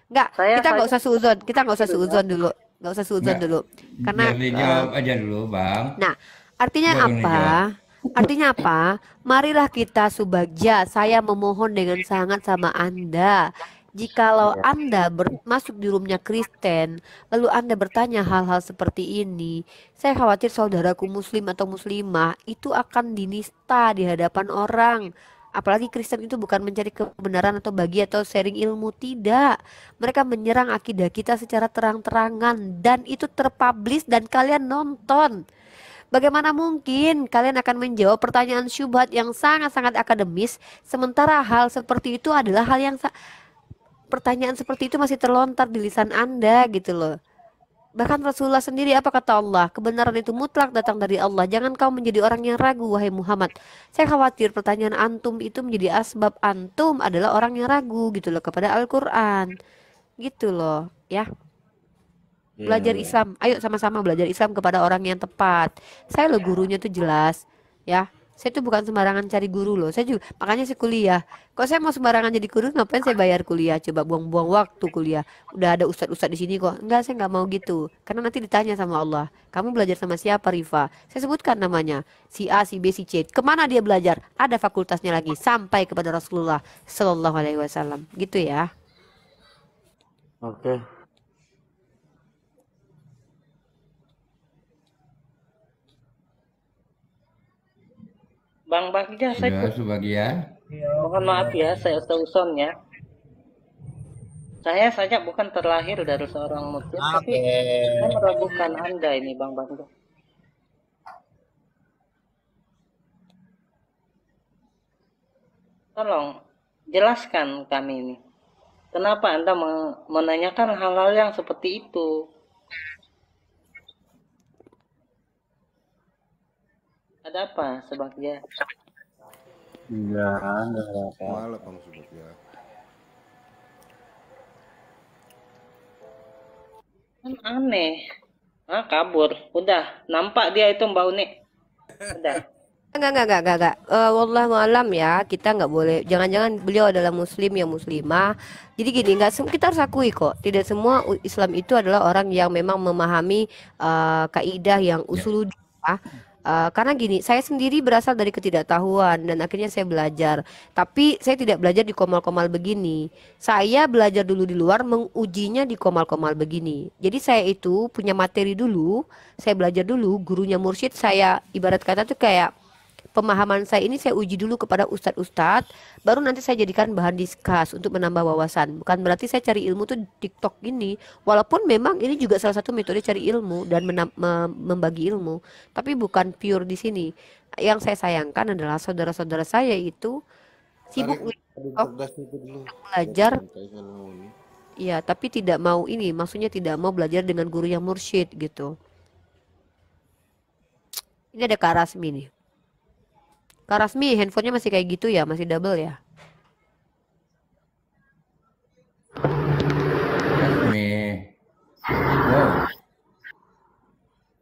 Enggak, kita nggak usah suuzon. Kita nggak usah suuzon dulu. Nggak usah suuzon dulu. Karena dijawab aja dulu, Bang. Nah, artinya apa? Artinya apa? Marilah kita Subagja, saya memohon dengan sangat sama Anda. Jikalau Anda masuk di roomnya Kristen, lalu Anda bertanya hal-hal seperti ini, saya khawatir saudaraku muslim atau muslimah itu akan dinista di hadapan orang. Apalagi Kristen itu bukan mencari kebenaran atau bagi atau sharing ilmu, tidak. Mereka menyerang akidah kita secara terang-terangan dan itu terpublish dan kalian nonton. Bagaimana mungkin kalian akan menjawab pertanyaan syubhat yang sangat-sangat akademis, sementara hal seperti itu adalah hal yang pertanyaan seperti itu masih terlontar di lisan Anda gitu loh. Bahkan Rasulullah sendiri apa kata Allah? Kebenaran itu mutlak datang dari Allah. Jangan kau menjadi orang yang ragu, wahai Muhammad. Saya khawatir pertanyaan antum itu menjadi asbab antum adalah orang yang ragu gitu loh kepada Al-Quran. Gitu loh ya. Belajar Islam. Ayo sama-sama belajar Islam kepada orang yang tepat. Saya loh gurunya tuh jelas ya. Saya tuh bukan sembarangan cari guru loh. Saya juga makanya saya kuliah. Kok saya mau sembarangan jadi guru, ngapain saya bayar kuliah? Coba buang-buang waktu kuliah. Udah ada ustadz-ustadz di sini kok. Enggak, saya nggak mau gitu. Karena nanti ditanya sama Allah, kamu belajar sama siapa, Rifa? Saya sebutkan namanya, si A, si B, si C. Kemana dia belajar? Ada fakultasnya lagi. Sampai kepada Rasulullah Shallallahu Alaihi Wasallam. Gitu ya. Oke. Bang Bagja, saya Subagja. mohon maaf ya, saya seuson ya. Saya saja bukan terlahir dari seorang muslim, tapi saya meragukan Anda ini, Bang Bagja. Tolong jelaskan kami ini. Kenapa Anda menanyakan hal-hal yang seperti itu? Ada apa Subagja? Enggak apa. Malah Bang Subagja. Kan aneh. Kabur. Udah, nampak dia itu Mbak Uni. Udah. Enggak. Wallahu alam ya, kita nggak boleh. Jangan-jangan beliau adalah muslim yang muslimah. Jadi gini, kita harus akui kok, tidak semua Islam itu adalah orang yang memang memahami kaidah yang usuludiyah. Karena gini, saya sendiri berasal dari ketidaktahuan dan akhirnya saya belajar. Tapi saya tidak belajar di komal-komal begini. Saya belajar dulu di luar, mengujinya di komal-komal begini. Jadi saya itu punya materi dulu, saya belajar dulu, gurunya mursyid saya ibarat kata tuh kayak pemahaman saya ini saya uji dulu kepada ustadz-ustadz, baru nanti saya jadikan bahan diskus untuk menambah wawasan. Bukan berarti saya cari ilmu tuh di TikTok gini, walaupun memang ini juga salah satu metode cari ilmu dan membagi ilmu, tapi bukan pure di sini. Yang saya sayangkan adalah saudara-saudara saya itu sibuk belajar, ya, tapi tidak mau ini, maksudnya tidak mau belajar dengan guru yang mursyid gitu. Ini ada Kak Rasmi nih. Kak Rasmi, handphonenya masih kayak gitu ya? Masih double ya?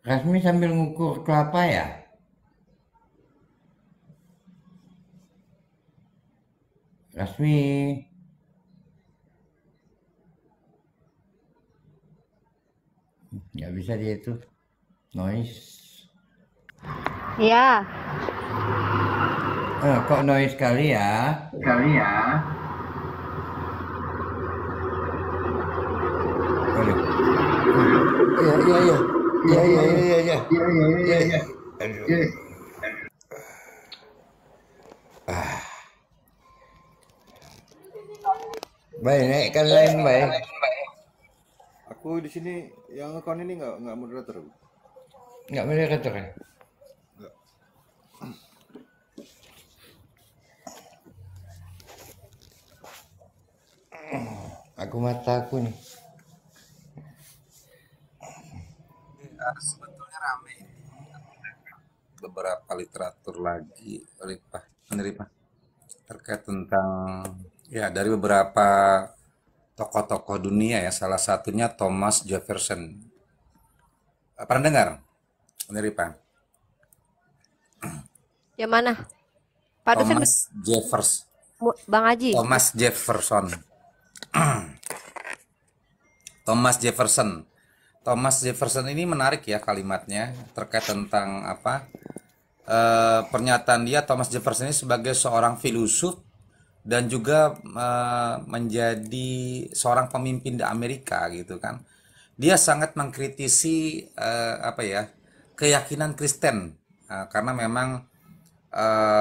Rasmi sambil ngukur kelapa ya? Rasmi. Nggak bisa dia itu. Noise. Ya. Kok noise kali ya? Kali ya. Aduh. Iya. Aduh. Baik, naikkan lain baik. Aku di sini yang account ini nggak moderator. Nggak moderator ya? Nggak. Aku mataku nih. Sebetulnya ramai ini. Beberapa literatur lagi menerima terkait tentang ya dari beberapa tokoh-tokoh dunia ya, salah satunya Thomas Jefferson. Pernah dengar? Menerima? Yang mana? Pak dosen Thomas Jefferson. Bang Haji. Thomas Jefferson. Thomas Jefferson. Thomas Jefferson ini menarik ya kalimatnya terkait tentang apa? Pernyataan dia Thomas Jefferson ini sebagai seorang filosof dan juga menjadi seorang pemimpin di Amerika gitu kan. Dia sangat mengkritisi apa ya? Keyakinan Kristen karena memang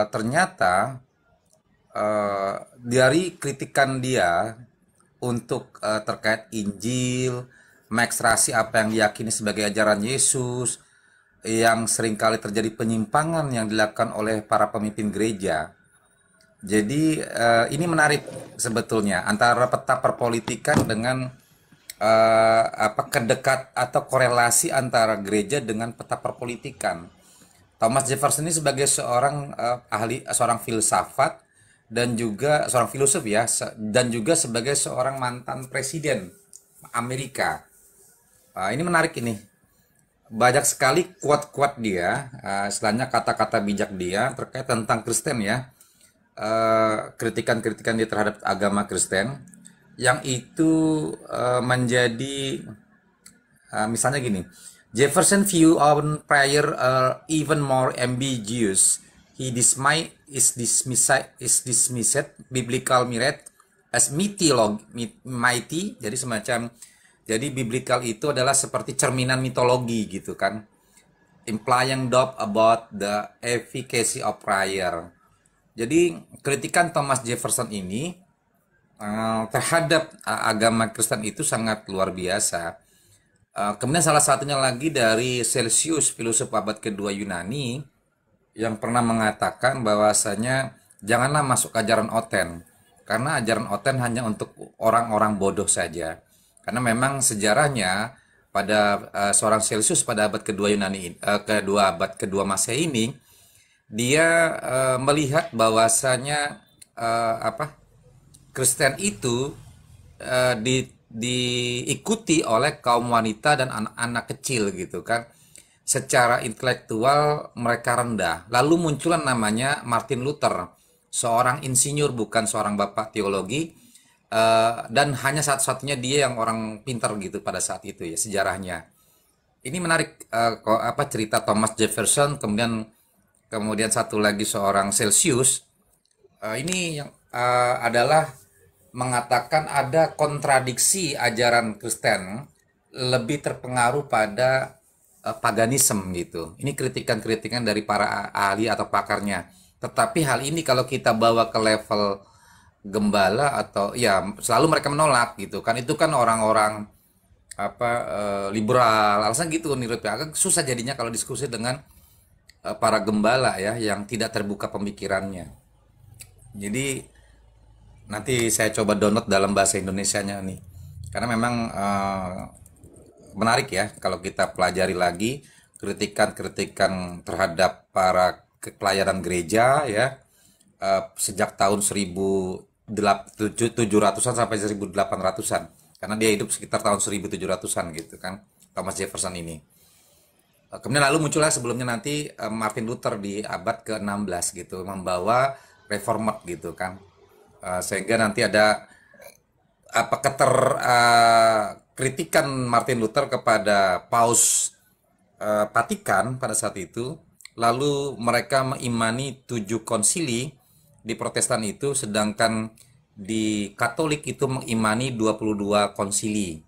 ternyata dari kritikan dia untuk terkait Injil, mengekstrasi apa yang diyakini sebagai ajaran Yesus, yang seringkali terjadi penyimpangan yang dilakukan oleh para pemimpin gereja. Jadi ini menarik sebetulnya antara peta perpolitikan dengan apa kedekat atau korelasi antara gereja dengan peta perpolitikan. Thomas Jefferson ini sebagai seorang ahli, seorang filsafat dan juga seorang filosof ya, dan juga sebagai seorang mantan presiden Amerika. Ini menarik ini. Banyak sekali quote-quote dia, istilahnya kata-kata bijak dia terkait tentang Kristen ya. Kritikan-kritikan dia terhadap agama Kristen yang itu menjadi misalnya gini, Jefferson view on prayer even more ambiguous. He dismissed biblical merit as mighty, jadi semacam, jadi biblical itu adalah seperti cerminan mitologi gitu kan, implying doubt about the efficacy of prayer. Jadi kritikan Thomas Jefferson ini terhadap agama Kristen itu sangat luar biasa. Kemudian salah satunya lagi dari Celsius, filosof abad kedua Yunani, yang pernah mengatakan bahwasanya janganlah masuk ajaran Oten, karena ajaran Oten hanya untuk orang-orang bodoh saja. Karena memang sejarahnya pada seorang Celsius pada abad kedua Yunani, abad kedua Masehi ini, dia melihat bahwasanya apa Kristen itu diikuti oleh kaum wanita dan anak-anak kecil gitu kan. Secara intelektual mereka rendah. Lalu munculan namanya Martin Luther, seorang insinyur bukan seorang bapak teologi, dan hanya satu-satunya dia yang orang pintar gitu pada saat itu ya sejarahnya. Ini menarik apa cerita Thomas Jefferson, kemudian satu lagi seorang Celsius. Ini yang adalah mengatakan ada kontradiksi ajaran Kristen lebih terpengaruh pada paganisme gitu. Ini kritikan-kritikan dari para ahli atau pakarnya. Tetapi hal ini kalau kita bawa ke level gembala atau ya selalu mereka menolak gitu kan. Itu kan orang-orang apa liberal, alasan gitu nih, agak susah jadinya kalau diskusi dengan para gembala ya yang tidak terbuka pemikirannya. Jadi nanti saya coba download dalam bahasa Indonesianya nih. Karena memang menarik ya kalau kita pelajari lagi kritikan-kritikan terhadap para pelayanan gereja ya sejak tahun 1700-an sampai 1800-an, karena dia hidup sekitar tahun 1700-an gitu kan, Thomas Jefferson ini. Kemudian lalu muncullah sebelumnya nanti Martin Luther di abad ke-16 gitu, membawa reformat gitu kan. Sehingga nanti ada apa kritikan Martin Luther kepada Paus Vatikan pada saat itu. Lalu mereka mengimani 7 konsili di Protestan itu, sedangkan di Katolik itu mengimani 22 konsili.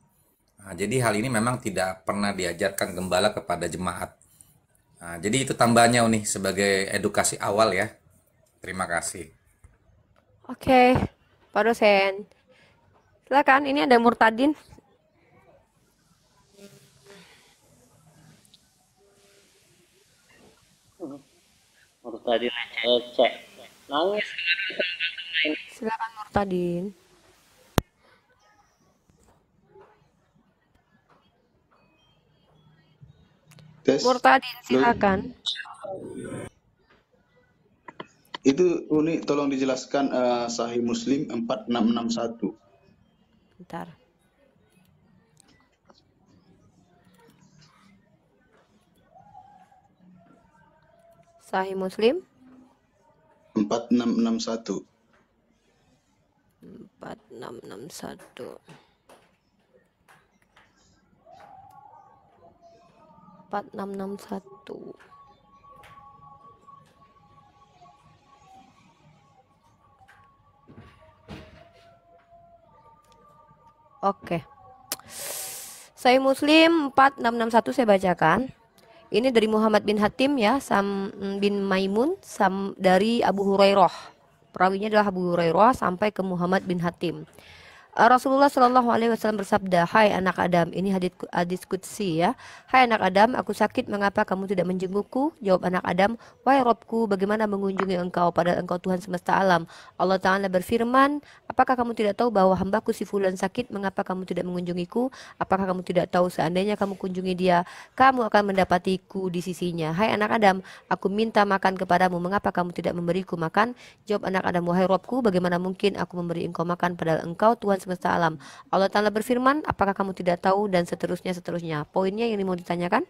Nah, jadi hal ini memang tidak pernah diajarkan gembala kepada jemaat. Nah, jadi itu tambahannya nih sebagai edukasi awal ya. Terima kasih. Oke, Pak dosen. Silakan, ini ada Murtadin. Murtadin cek. Nangis. Silakan Murtadin. Murtadin, silakan. Itu Uni tolong dijelaskan Sahih Muslim 4661. Bentar. Sahih Muslim 4661. 4661. 4661. Oke. Sahih Muslim 4661 saya bacakan. Ini dari Muhammad bin Hatim ya, Sam bin Maimun, dari Abu Hurairah. Perawinya adalah Abu Hurairah sampai ke Muhammad bin Hatim. Rasulullah Shallallahu Alaihi Wasallam bersabda, hai anak Adam, ini hadis qudsi ya. Hai anak Adam, aku sakit, mengapa kamu tidak menjengukku? Jawab anak Adam, wahai Robku, bagaimana mengunjungi engkau padahal engkau Tuhan semesta alam? Allah Ta'ala berfirman, apakah kamu tidak tahu bahwa hambaku si fulan sakit? Mengapa kamu tidak mengunjungiku? Apakah kamu tidak tahu seandainya kamu kunjungi dia, kamu akan mendapatiku di sisinya? Hai anak Adam, aku minta makan kepadamu, mengapa kamu tidak memberiku makan? Jawab anak Adam, wahai Robku, bagaimana mungkin aku memberi engkau makan padahal engkau Tuhan semesta alam? Allah Ta'ala berfirman, apakah kamu tidak tahu, dan seterusnya. Poinnya yang mau ditanyakan?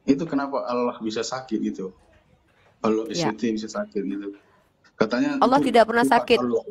Itu kenapa Allah bisa sakit gitu? Allah Ya. bisa sakit gitu. Katanya Allah itu tidak pernah sifat sakit. Allah.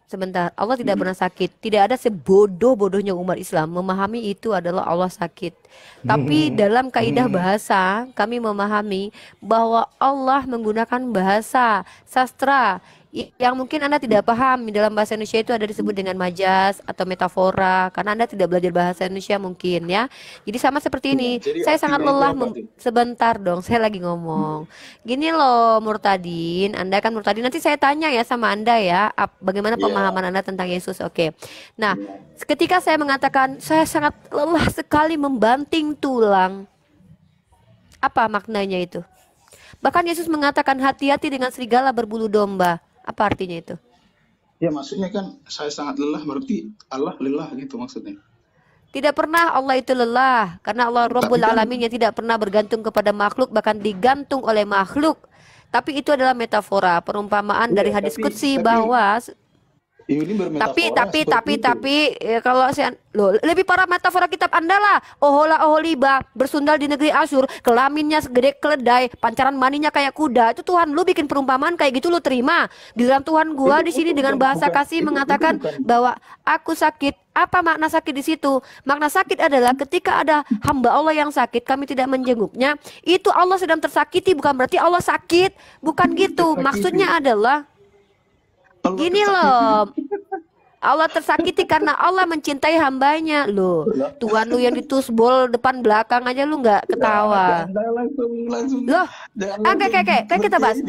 Sebentar. Allah tidak pernah sakit. Tidak ada sebodoh-bodohnya umat Islam memahami itu adalah Allah sakit. Tapi dalam kaidah bahasa, kami memahami bahwa Allah menggunakan bahasa sastra yang mungkin Anda tidak paham. Di dalam bahasa Indonesia itu ada disebut dengan majas atau metafora, karena Anda tidak belajar bahasa Indonesia mungkin ya. Jadi sama seperti ini. Jadi Saya sangat artinya itu lelah apa sih? sebentar dong, saya lagi ngomong. Gini loh Murtadin, Anda kan Murtadin, nanti saya tanya ya sama Anda ya, bagaimana pemahaman Anda tentang Yesus. Oke. Nah, ketika saya mengatakan saya sangat lelah sekali membanting tulang, apa maknanya itu? Bahkan Yesus mengatakan hati-hati dengan serigala berbulu domba. Apa artinya itu? Ya maksudnya kan saya sangat lelah, berarti Allah lelah gitu maksudnya. Tidak pernah Allah itu lelah, karena Allah Rabbul Tapi kan- Alamin yang tidak pernah bergantung kepada makhluk, bahkan digantung oleh makhluk. Tapi itu adalah metafora, perumpamaan dari hadis qudsi bahwa Ini bermetafora seperti itu. ya, kalau saya loh, lebih parah metafora kitab Anda lah. Ohola oholiba bersundal di negeri Asyur, kelaminnya segede keledai, pancaran maninya kayak kuda. Itu Tuhan lu bikin perumpamaan kayak gitu, lu terima. Giliran Tuhan gua di sini dengan bahasa kasih mengatakan bahwa aku sakit. Apa makna sakit di situ? Makna sakit adalah ketika ada hamba Allah yang sakit, kami tidak menjenguknya. Itu Allah sedang tersakiti, bukan berarti Allah sakit. Bukan gitu. Maksudnya adalah gini loh, Allah tersakiti karena Allah mencintai hambanya. Loh, Tuhan lu yang ditusbol depan belakang aja lu nggak ketawa. Loh, oke, kan kita bahas.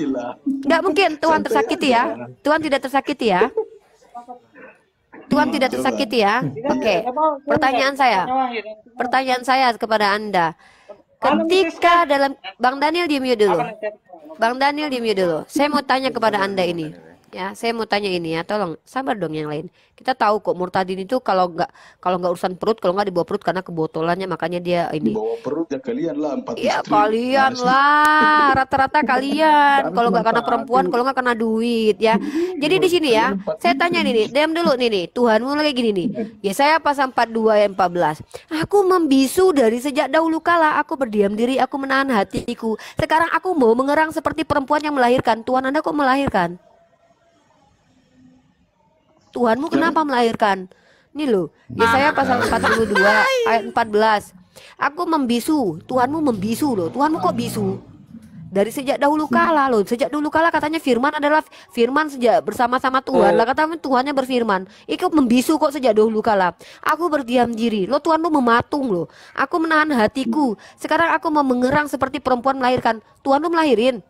Nggak mungkin Tuhan tersakiti ya. Tuhan tidak tersakiti ya. Tuhan tidak tersakiti ya. Oke, pertanyaan saya kepada Anda. Ketika dalam Bang Daniel diam dulu. Bang Daniel diam dulu. Saya mau tanya kepada Anda ini. Ya, saya mau tanya ini ya, tolong sabar dong yang lain. Kita tahu kok murtadin itu kalau nggak urusan perut, kalau nggak di bawah perut karena kebotolannya, makanya dia Di ini. bawah perut ya kalian lah 4 Iya istri. kalian Mana sih? lah, rata-rata kalian. Kami Kalau cuma nggak karena perempuan, satu. kalau nggak karena duit ya. Jadi di sini ya, Kalian 4 saya tanya istri. nih, diam dulu nih, Tuhanmu lagi gini nih. Ya saya pasal 42 ayat 14. Aku membisu dari sejak dahulu kala, aku berdiam diri, aku menahan hatiku. Sekarang aku mau mengerang seperti perempuan yang melahirkan. Tuhan Anda kok melahirkan? Tuhanmu kenapa melahirkan? Ini loh, Yesaya pasal 42 ayat 14. Aku membisu, Tuhanmu membisu loh. Tuhanmu kok bisu? Dari sejak dahulu kala loh. Sejak dahulu kala katanya firman adalah firman sejak bersama-sama Tuhan. Lah katanya Tuhannya berfirman. Ikut membisu kok sejak dahulu kala. Aku berdiam diri. Lo Tuhanmu mematung loh. Aku menahan hatiku. Sekarang aku mau mengerang seperti perempuan melahirkan. Tuhanmu melahirin.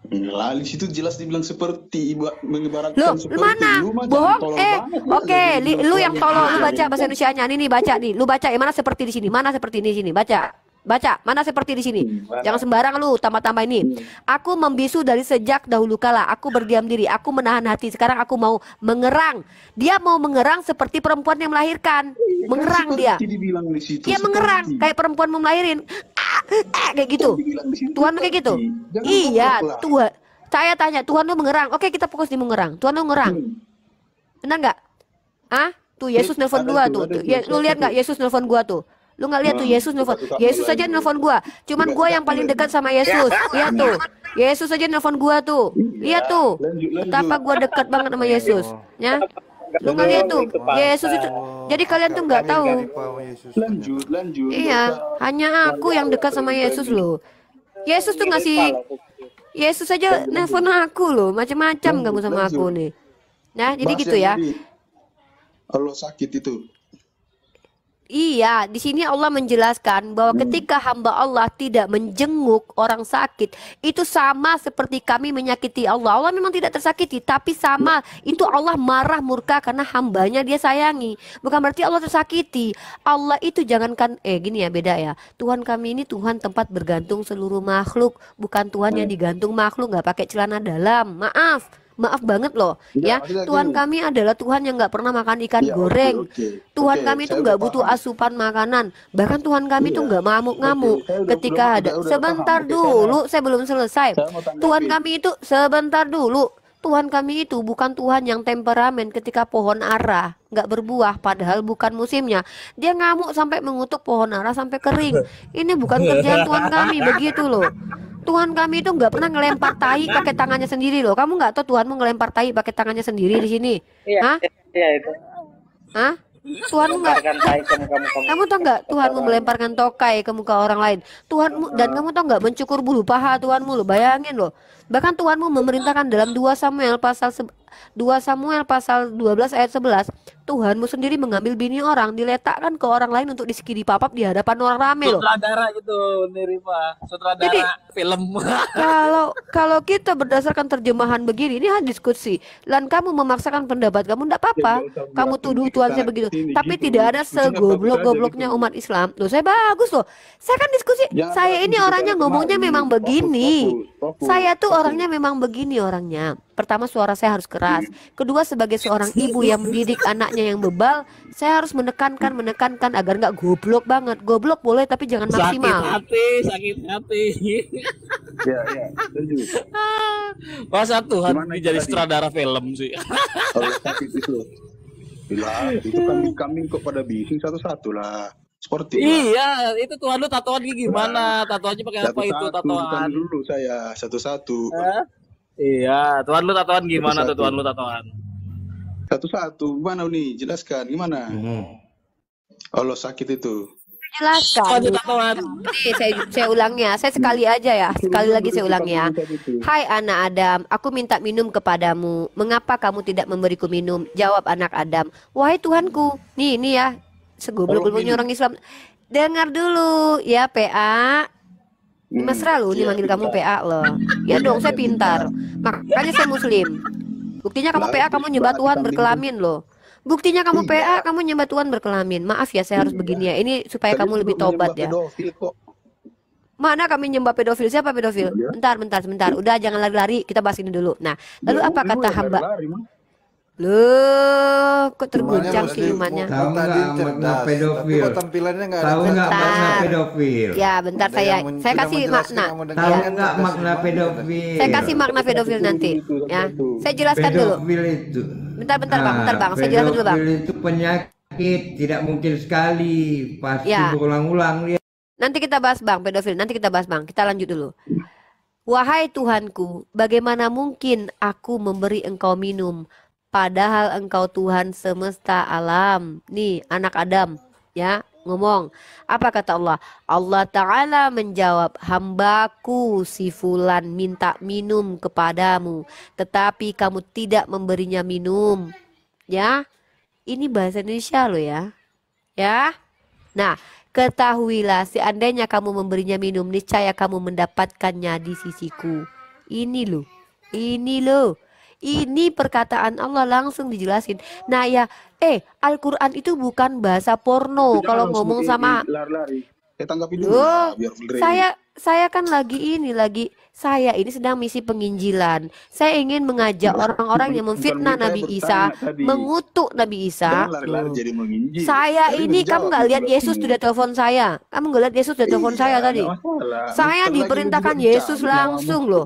Lah di situ jelas dibilang seperti mengibaratkan Loh, seperti mana? lu macam Bohong? tolol banget ya, Oke, jadi bilang lu yang suami tolol, lu istri. baca bahasa Indonesianya. Nih, baca nih. Lu baca yang mana seperti di sini? Mana seperti di sini? Baca. Baca, mana seperti di sini? Jangan sembarang lu tambah-tambah ini. Aku membisu dari sejak dahulu kala. Aku berdiam diri, aku menahan hati. Sekarang aku mau mengerang. Dia mau mengerang seperti perempuan yang melahirkan. Mengerang dia. Dibilang di situ. Dia mengerang kayak perempuan mau melahirin. Kayak gitu. Tuhan kayak gitu. Iya, Tuhan. Saya tanya, Tuhan lu mengerang. Oke, kita fokus di mengerang. Tuhan lu mengerang. Benar nggak? Ah, tuh Yesus nelpon gua tuh. Ya, lu lihat nggak Yesus nelpon gua tuh? Lu nggak lihat tuh Yesus nelpon? Yesus aja nelpon gua. Cuman gua yang paling dekat sama Yesus. Lihat tuh. Yesus aja nelpon gua tuh. Lihat tuh. Betapa gua dekat banget sama Yesus. Ya. Lu nggak lihat tuh. Yesus itu. Jadi kalian tuh nggak tahu. Lanjut. Iya, hanya aku yang dekat sama Yesus loh. Yesus tuh ngasih. Yesus aja nelpon aku loh, macam-macam kamu sama aku nih. Nah, jadi Bahas gitu yang ya. tadi, kalau sakit itu. Iya, di sini Allah menjelaskan bahwa ketika hamba Allah tidak menjenguk orang sakit, itu sama seperti kami menyakiti Allah. Allah memang tidak tersakiti, tapi sama itu Allah marah murka karena hambanya dia sayangi. Bukan berarti Allah tersakiti. Allah itu jangankan, gini ya, beda ya. Tuhan kami ini Tuhan tempat bergantung seluruh makhluk, bukan Tuhan yang digantung makhluk, nggak pakai celana dalam. Maaf banget loh ya. Tuhan kami adalah Tuhan yang nggak pernah makan ikan goreng. Tuhan kami itu nggak butuh asupan makanan. Bahkan Tuhan kami itu nggak ngamuk-ngamuk ketika ada. Sebentar dulu, saya belum selesai. Tuhan kami itu sebentar dulu. Tuhan kami itu bukan Tuhan yang temperamen ketika pohon ara nggak berbuah padahal bukan musimnya. Dia ngamuk sampai mengutuk pohon ara sampai kering. Ini bukan kerjaan Tuhan kami begitu loh. Tuhan kami itu nggak pernah ngelempar tai pakai tangannya sendiri loh. Kamu nggak tahu Tuhanmu ngelempar tai pakai tangannya sendiri di sini? Hah? Iya itu. Hah? Tuhanmu nggak? Kamu tahu nggak Tuhanmu melemparkan tokai ke muka orang lain? Tuhanmu dan kamu tahu nggak mencukur bulu paha Tuhanmu loh. Bayangin loh. Bahkan Tuhanmu memerintahkan dalam 2 Samuel pasal 12 ayat 11, Tuhanmu sendiri mengambil bini orang, diletakkan ke orang lain untuk disikidi papap di hadapan orang ramai loh. Sutradara gitu, Nerifa. Sutradara Jadi, film. kalau kita berdasarkan terjemahan begini, ini diskusi. Dan kamu memaksakan pendapat kamu, enggak apa-apa. Kamu tuduh Tuhan saya begitu. Tapi tidak ada segoblok-gobloknya umat Islam. Loh, saya bagus loh. Saya kan diskusi. Saya ini orangnya ngomongnya memang begini. Saya tuh orangnya memang begini orangnya. Pertama, suara saya harus keras. Kedua, sebagai seorang ibu yang mendidik anaknya yang bebal, saya harus menekankan agar nggak goblok banget. Goblok boleh tapi jangan maksimal. Sakit hati. Ya. Masa Tuhan jadi sutradara film sih. Kalau sakit itu. Bila itu kambing kok pada bising satu-satu lah. Sportif. Iya, itu Tuhan lu tatoan gimana? Tatoannya pakai apa itu tatoan? Dulu saya satu-satu. Iya, Tuhan lu tatoan gimana tuh Tuhan lu tatoan? Satu-satu, mana nih? Jelaskan gimana? Allah sakit itu. Jelaskan. Saya ulangnya. Saya sekali aja ya. Sekali lagi saya ulang ya. Hai anak Adam, aku minta minum kepadamu. Mengapa kamu tidak memberiku minum? Jawab anak Adam. Wahai Tuhanku. Nih ya. Segoblok-gobloknya orang Islam. Dengar dulu ya PA. Mesra loh, ini manggil kamu PA loh. Ya dong, saya pintar. Makanya saya muslim. Buktinya kamu PA, kamu nyembah Tuhan berkelamin loh. Buktinya kamu PA, kamu nyembah Tuhan berkelamin. Maaf ya, saya harus begini ya. Ini supaya kamu lebih tobat ya. Mana kami nyembah pedofil? Siapa pedofil? Sebentar. Udah jangan lari-lari, kita bahas ini dulu. Nah, lalu apa kata hamba? Loh, kok terguncang imannya? Tahu nggak makna pedofil? Tahu nggak makna pedofil? Ya, bentar saya kasih makna. Tahu nggak makna pedofil? Saya kasih makna pedofil nanti. Ya, saya jelaskan dulu. Pedofil itu. Bentar bang. Saya jelaskan dulu bang. Pedofil itu penyakit, tidak mungkin sekali, pasti berulang-ulang dia. Nanti kita bahas bang, pedofil. Nanti kita bahas bang. Kita lanjut dulu. Wahai Tuhanku, bagaimana mungkin aku memberi engkau minum, padahal engkau Tuhan semesta alam. Nih, anak Adam, ya, ngomong. Apa kata Allah? Allah Ta'ala menjawab, hambaku si Fulan minta minum kepadamu, tetapi kamu tidak memberinya minum. Ya, ini bahasa Indonesia loh ya. Ya, nah. Ketahuilah, seandainya kamu memberinya minum, niscaya kamu mendapatkannya di sisiku. Ini loh. Ini perkataan Allah langsung dijelasin. Nah ya, Al-Quran itu bukan bahasa porno. Kalau ngomong sama saya kan saya ini sedang misi penginjilan. Saya ingin mengajak orang-orang yang memfitnah Nabi Isa, mengutuk Nabi Isa. Saya ini, kamu nggak lihat Yesus sudah telepon saya? Kamu nggak lihat Yesus sudah telepon saya tadi? Saya diperintahkan Yesus langsung loh.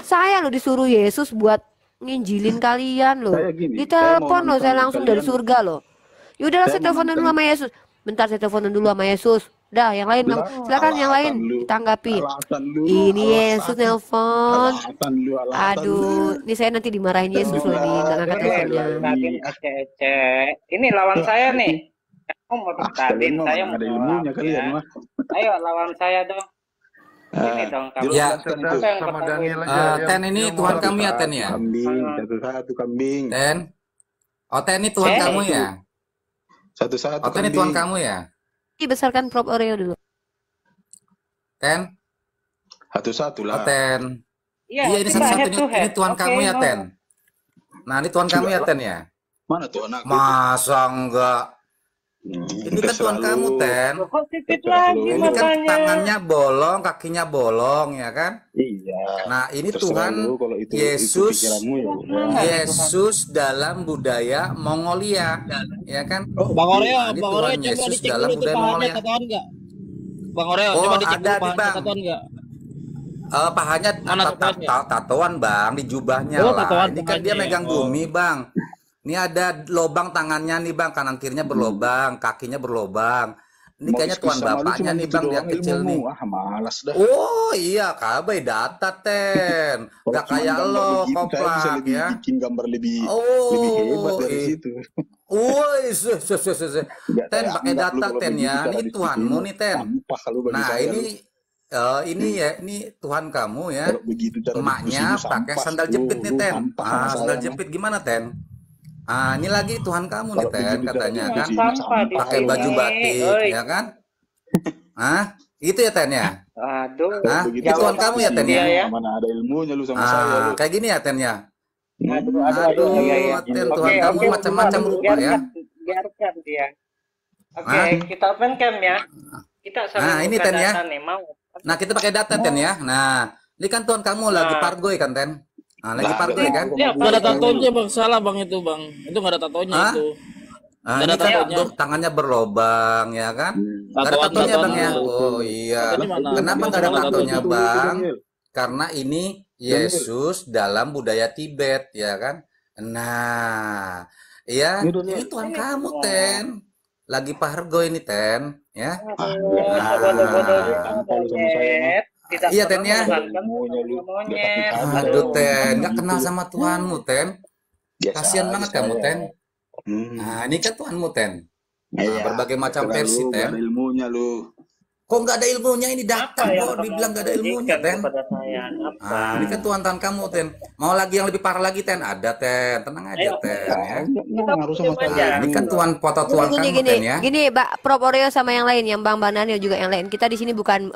Saya loh disuruh Yesus buat nginjilin kalian loh. Ditelepon loh saya langsung dari surga loh. Yaudahlah saya teleponan dulu sama Yesus. Bentar saya teleponan dulu sama Yesus. Dah, yang lain silakan yang lain ditanggapi. Ini Yesus nelpon. Aduh, ini saya nanti dimarahin Yesus loh ini nggak ngangkat teleponnya. Ini lawan saya nih. Kamu mau ditatin, saya mau jawab. Ayo lawan saya dong. Ini dong kamu. Ya, sama Daniel Ten ini Tuhan kami ya Ten ya. Satu kambing. Ten. Oh Ten ini Tuhan kamu ya. Satu-satu. Oh Ten ini Tuhan kamu ya. Besarkan prop Oreo dulu. Ten. Satu-satu lah. Oh, Ten. Iya, ini satu-satu ini Tuhan kamu ya Ten. Nah ini Tuhan kamu ya Ten ya. Mana tuh anak? Masa enggak? Ini kan Tuhan kamu Ten. Ini kan tangannya bolong, kakinya bolong ya kan? Iya. Nah ini Tuhan Yesus, Yesus dalam budaya Mongolia, ya kan? Bang Oreo, Ini Bang Oreo Tuhan coba Yesus dicek dalam dulu tuh budaya pahanya Mongolia. tatoan enggak? Bang Oreo coba dicek ada dulu nih Bang. tatoan enggak? Pahanya tatoan Bang di jubahnya lah. Ini kan dia megang bumi Bang. Ini ada lobang tangannya nih Bang, kanan kirinya berlobang, kakinya berlobang. Ini kayaknya tuan bapaknya nih Bang, dia kecil nih. Malas dah. Oh iya, kabai data Ten. Gak kayak lo, koplak ya. Bikin gambar lebih hebat dari situ. Woi, Ten pakai data Ten ya. Ini Tuhanmu nih Ten. Nah ini Tuhan kamu ya. Emaknya pakai sandal jepit nih Ten. Sandal jepit gimana Ten? Ini lagi Tuhan kamu nih Ten katanya kan, pakai baju batik ya kan? Itu ya Ten ya? Aduh, itu Tuhan kamu ya Ten ya? Mana ada ilmunya lu sama saya. Kayak gini ya Ten ya? Aduh, Ten Tuhan kamu macam-macam rupa ya. Biarkan dia. Oke, kita open cam ya. Kita sama ini Ten ya. Nah, kita pakai data Ten ya. Nah, ini kan Tuhan kamu lagi pargoy kan Ten? Lagi pargoy kan? Iya, nggak ada tatonya Bang, salah Bang itu Bang. Itu nggak ada tatonya itu. Ini kan tangannya berlobang ya kan? Nggak ada tatonya Bang ya? Oh iya. Kenapa nggak ada tatonya Bang? Karena ini Yesus dalam budaya Tibet ya kan? Nah, ya ini Tuhan kamu Ten. Lagi pargoy ini Ten ya. Iya Ten ya. Aduh Ten, nggak kenal sama Tuhanmu Ten. Kasian banget kamu Ten. Nah ini kan Tuhanmu Ten. Berbagai macam versi Ten. Ilmunya lu. Kok nggak ada ilmunya ini datang kok dibilang nggak ada ilmunya Ten. Ini kan Tuhan kamu Ten. Mau lagi yang lebih parah lagi Ten? Ada Ten, tenang aja Ten ya. Ini kan foto Tuhan kamu Ten ya. Gini Mbak Prof Oreo sama yang lain, yang Bang Daniel juga yang lain. Kita di sini bukan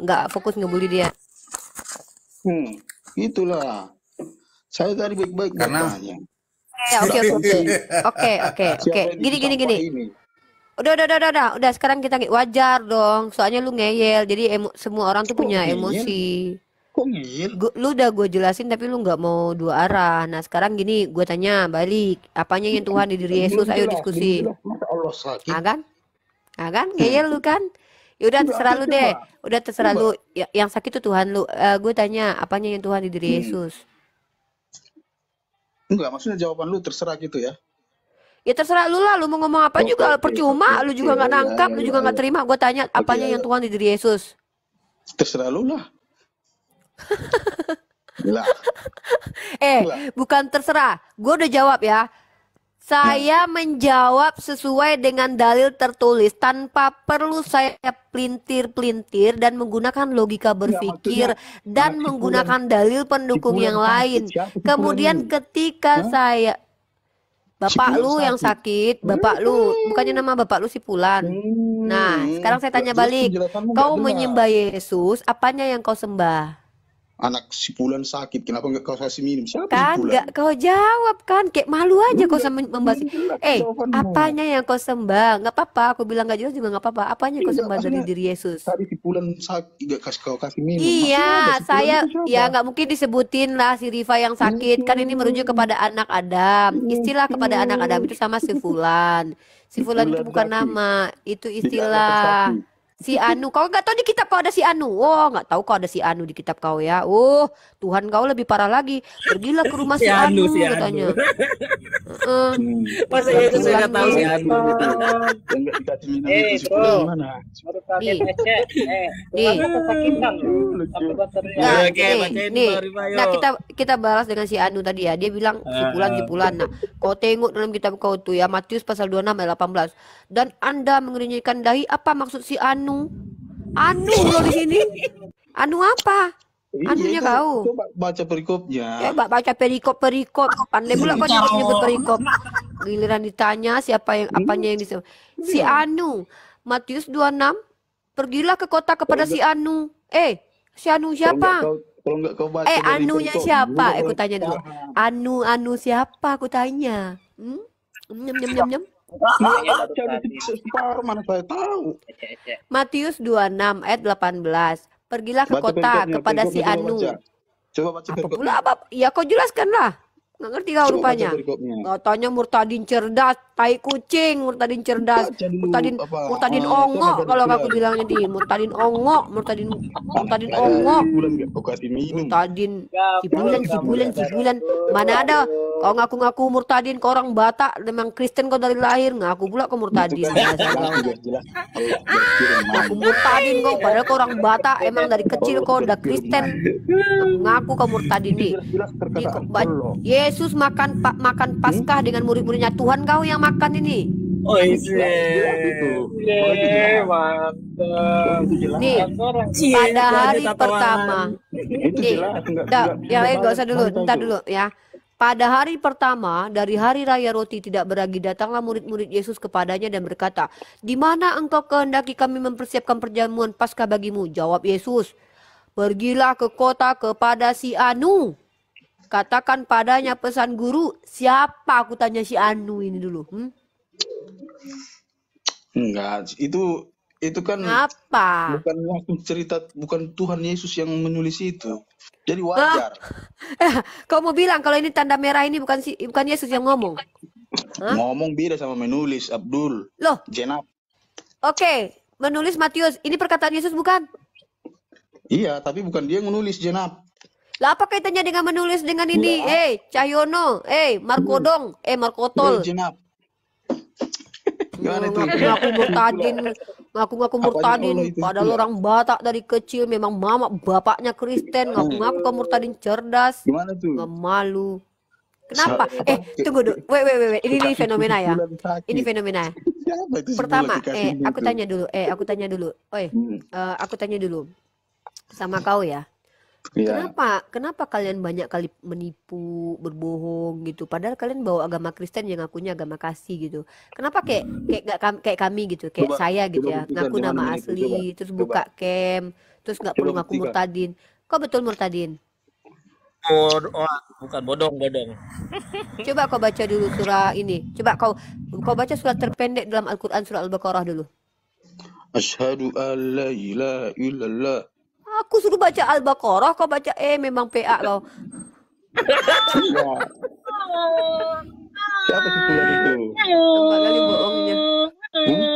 nggak fokus ngebully dia. Itulah. Saya tadi baik-baik karena ya oke. Gini. Udah. Sekarang kita wajar dong. Soalnya lu ngeyel. Jadi semua orang tuh punya emosi. Kok ngeyel? Lu udah gue jelasin tapi lu nggak mau dua arah. Nah sekarang gini, gue tanya balik. Apanya yang Tuhan di diri Yesus? Ayo diskusi. Masa Allah sakit? Kan? Ngeyel lu kan? Yaudah terserah lu deh. Udah terserah lu. Yang sakit tuh Tuhan lu. Gue tanya, apanya yang Tuhan di diri Yesus? Enggak, maksudnya jawaban lu terserah gitu ya? Ya terserah lu lah, lu mau ngomong apa juga percuma, lu juga nggak nangkap, lu juga nggak terima. Gue tanya apanya yang Tuhan di diri Yesus? Terserah lu lah. Bukan terserah. Gue udah jawab ya. Saya menjawab sesuai dengan dalil tertulis tanpa perlu saya pelintir-pelintir dan menggunakan logika berpikir dan menggunakan dalil pendukung yang lain. Kemudian ketika saya Bapak lu yang sakit, bapak lu, bukannya nama bapak lu Sipulan. Nah, sekarang saya tanya balik. Kau menyembah Yesus, apanya yang kau sembah? Anak Sipulan sakit, kenapa nggak kau kasih minum? Siapa Kan Sipulan? nggak kau jawab kan, kayak malu aja kau membahas. Apanya yang kau sembah? Nggak apa-apa, aku bilang nggak jelas juga nggak apa-apa. Apanya yang kau sembah dari diri Yesus? Tadi Sipulan sakit, nggak kau kasih minum. Iya, saya ya nggak mungkin disebutin lah si Rifa yang sakit. Kan ini merujuk kepada anak Adam. Istilah kepada anak Adam itu sama Sifulan. Sifulan itu bukan nama, itu istilah. Si Anu, kau nggak tahu di kitab kau ada si Anu? Oh, nggak tahu kau ada si Anu di kitab kau ya? Oh, Tuhan kau lebih parah lagi. Pergilah ke rumah si Anu, katanya. Masa itu saya nggak tahu si Anu. Nah kita balas dengan si Anu tadi ya. Dia bilang Sipulan. Nah, kau tengok dalam kitab kau tuh ya, Matius pasal 26 ayat 18. Dan Anda mengernyitkan dahi, apa maksud si Anu? Anu lo di sini. Anu apa? Anunya kau. Coba baca perikopnya. Baca perikop. Pandai pula kau nyebut perikop. Giliran ditanya siapa yang apanya yang disebut. Si Anu. Matius 26. Pergilah ke kota kepada si Anu. Si Anu siapa? Kalau enggak kau baca Anunya siapa? Aku tanya dulu. Anu siapa? Aku tanya. Nyem. Mana saya tahu. Matius 26 ayat 18. Pergilah ke kota kepada si Anu. Coba baca apa pula apa? Ya kau jelaskan lah. Nggak ngerti kau rupanya. Katanya murtadin cerdas, tai kucing, murtadin cerdas, murtadin ongok kalau aku bilangnya di murtadin ongok, murtadin ongok. Murtadin cibulan. Mana ada kau ngaku-ngaku murtadin, kau orang Batak, memang Kristen kau dari lahir, ngaku pula kau murtadin. Aku murtadin kau, padahal kau orang Batak, emang dari kecil kau udah Kristen. Ngaku kau murtadin nih. Yesus makan Paskah dengan murid-muridnya. Tuhan kau yang makan ini. Oh iya, mantap. Nih, pada hari pertama. Yang lain gak usah dulu, ntar dulu ya. Pada hari pertama dari hari raya roti tidak beragi, datanglah murid-murid Yesus kepadanya dan berkata, "Di mana engkau kehendaki kami mempersiapkan perjamuan Paskah bagimu?" Jawab Yesus, "Pergilah ke kota kepada si Anu. Katakan padanya pesan guru." Siapa, aku tanya si Anu ini dulu. Enggak, itu kan apa? Bukan waktu cerita, bukan Tuhan Yesus yang menulis itu. Jadi wajar. Kau mau bilang kalau ini tanda merah ini bukan Yesus yang ngomong? Ngomong beda sama menulis, Abdul. Loh. Jenap. Oke, menulis Matius. Ini perkataan Yesus bukan? Iya, tapi bukan dia yang menulis, Jenap. Lah apa kaitannya dengan menulis dengan ini? Cahyono, Markodong, Markotol. Jenap. Ngaku-ngaku murtadin, padahal orang Batak dari kecil, memang mama bapaknya Kristen, ngaku-ngaku kamu murtadin cerdas. Gimana tuh? Nggak malu. Kenapa? Tunggu dulu. Wait. Ini fenomena ya. Ini fenomena. Pertama, aku tanya dulu. Aku tanya dulu sama kau ya. Kenapa kalian banyak kali menipu, berbohong gitu? Padahal kalian bawa agama Kristen yang ngakunya agama kasih gitu. Kenapa kayak kami gitu, kayak saya gitu ya, ngaku nama asli, terus buka camp, terus nggak perlu ngaku murtadin. Kok betul murtadin? Bukan bodong. Coba kau baca dulu surah ini. Coba kau baca surat terpendek dalam Al-Quran, surah Al-Baqarah dulu. Asyhadu an la ilaha illallah. Aku suruh baca Al-Baqarah, kau baca memang PA kau. Siapa sih pulang itu? Nampak kali bohongnya.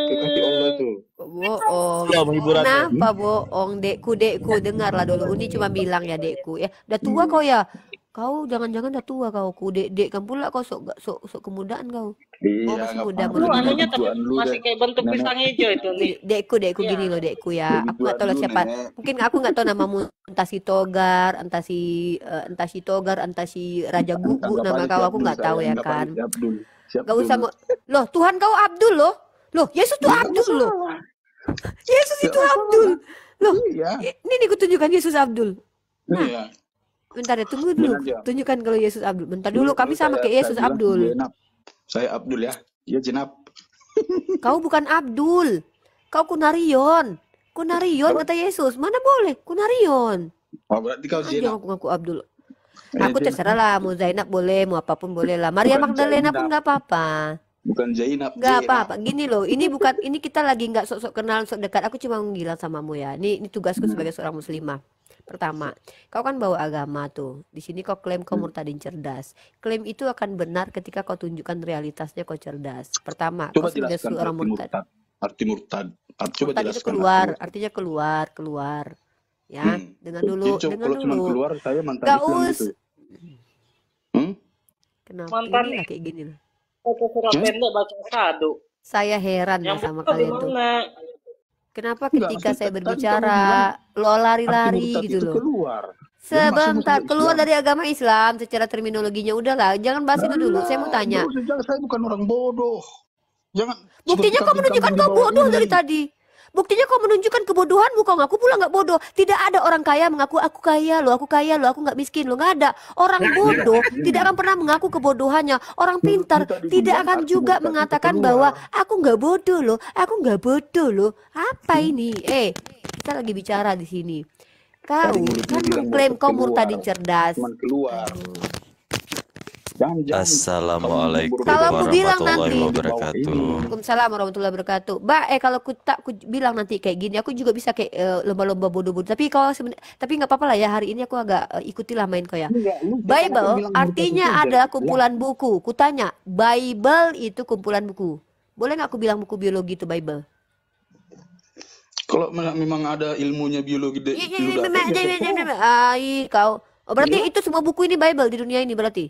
Kekasih Allah tuh. Bohong. Ya, menghibur hati. Kenapa bohong? Dekku, dengarlah dulu. Ini cuma bilang ya, dekku ya. Udah tua kau ya. Kau jangan-jangan udah tua kau. Ku dek kan pula kau sok kemudaan kau. Iya, Masih muda. Lu anunya masih kayak bentuk pisang hijau itu nih. Dekku gini loh, dekku ya. Aku nggak tahu lah siapa. Mungkin aku nggak tahu namamu, entah si Togar, entah si Raja Gugu nama kau, aku nggak tahu ya kan. Gak usah loh, Tuhan kau Abdul loh. Loh, Yesus tuh Abdul loh. Yesus itu Abdul. Loh, ini ku tunjukkan Yesus Abdul. Iya. Bentar ya, tunggu dulu. Tunjukkan kalau Yesus Abdul. Bentar dulu, kami sama kayak Yesus Abdul. Saya Abdul ya. Iya, Jenap. Kau bukan Abdul. Kau Kunarion. Kunarion kata Yesus. Mana boleh? Kunarion. Oh, berarti kau Jenap. Jangan ngaku Abdul. Aku terserah lah, mau Zainab boleh, mau apapun boleh lah. Maria Magdalena pun nggak apa-apa. Bukan Zainab. Nggak apa-apa. Gini loh, ini kita lagi nggak sok-sok kenal, sok dekat. Aku cuma menggilang samamu ya. Ini tugasku sebagai seorang muslimah. Pertama, kau kan bawa agama tuh. Di sini kau klaim kau murtadin cerdas. Klaim itu akan benar ketika kau tunjukkan realitasnya kau cerdas. Pertama, coba kau sebagai seorang murtad. Arti murtad. Coba murtad itu keluar, artinya keluar. Ya, dengan dulu. Keluar, saya mantan Gak Islam us. gitu. Kenapa? Mantan Inilah kayak gini lah. Baca surat pendek, baca sadu. Saya heran ya sama kalian tuh. Kenapa ketika saya kan berbicara lo lari-lari gitu loh. Sebentar, keluar dari agama Islam secara terminologinya udahlah, jangan bahas itu dulu. Saya mau tanya. Saya bukan orang bodoh. Jangan. Buktinya kau menunjukkan kau bodoh dari tadi. Buktinya kau menunjukkan kebodohanmu, kau ngaku pula nggak bodoh. Tidak ada orang kaya mengaku aku kaya loh, aku nggak miskin loh, nggak ada. Orang bodoh tidak akan pernah mengaku kebodohannya. Orang pintar tidak akan juga mengatakan bahwa aku nggak bodoh loh, aku nggak bodoh loh. Apa ini? Kita lagi bicara di sini. Kau kan mengklaim kau murtadin cerdas. Assalamualaikum warahmatullahi wabarakatuh. Waalaikumsalam warahmatullahi wabarakatuh. Kalau ku bilang nanti kayak gini, aku juga bisa kayak lomba-lomba bodoh-bodoh. Tapi nggak apa-apa lah ya, hari ini aku agak ikutilah main kau ya. Bible artinya adalah kumpulan buku. Kutanya, Bible itu kumpulan buku. Boleh nggak aku bilang buku biologi itu Bible? Kalau memang ada ilmunya biologi kau. Oh, berarti itu semua buku ini Bible di dunia ini berarti.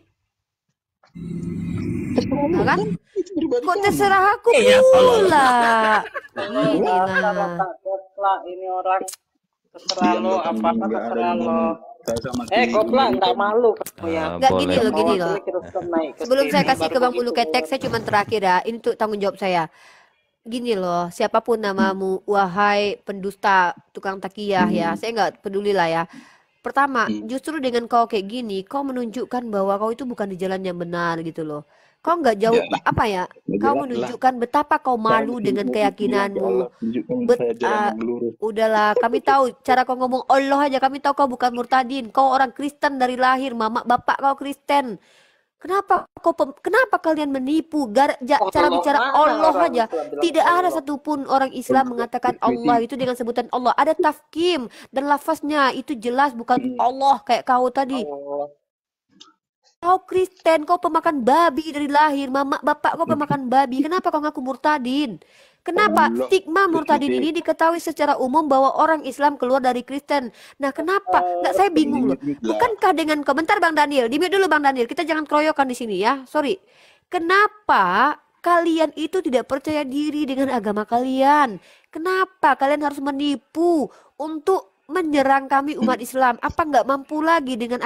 Kan? Kok terserah aku pula. Ini orang terserah lo, apa-apa terserah lo. Kopla nggak malu kamu ya. Nggak gini loh. Sebelum saya kasih ke Bang Bulu Ketek, saya cuma terakhir ya. Ini tuh tanggung jawab saya. Gini loh, siapapun namamu, wahai pendusta, tukang takiyah ya, saya nggak peduli lah ya. Pertama, justru dengan kau kayak gini, kau menunjukkan bahwa kau itu bukan di jalan yang benar gitu loh. Kau nggak jauh, apa ya? Kau menunjukkan betapa kau malu dengan keyakinanmu. Udahlah, kami tahu cara kau ngomong Allah aja, kami tahu kau bukan murtadin. Kau orang Kristen dari lahir, mama bapak kau Kristen. Kenapa kalian menipu cara bicara Allah aja? Tidak ada satupun orang Islam mengatakan Allah itu dengan sebutan Allah. Ada tafkim dan lafaznya itu jelas bukan Allah kayak kau tadi. Kau Kristen, kau pemakan babi dari lahir, mama bapak kau pemakan babi. Kenapa kau ngaku murtadin? Kenapa stigma murtadin ini diketahui secara umum bahwa orang Islam keluar dari Kristen? Nah, kenapa? Nggak, saya bingung loh. Bukankah dengan komentar Bang Daniel? Di-mute dulu Bang Daniel. Kita jangan keroyokan di sini ya. Sorry. Kenapa kalian itu tidak percaya diri dengan agama kalian? Kenapa kalian harus menipu untuk menyerang kami umat Islam? Apa nggak mampu lagi dengan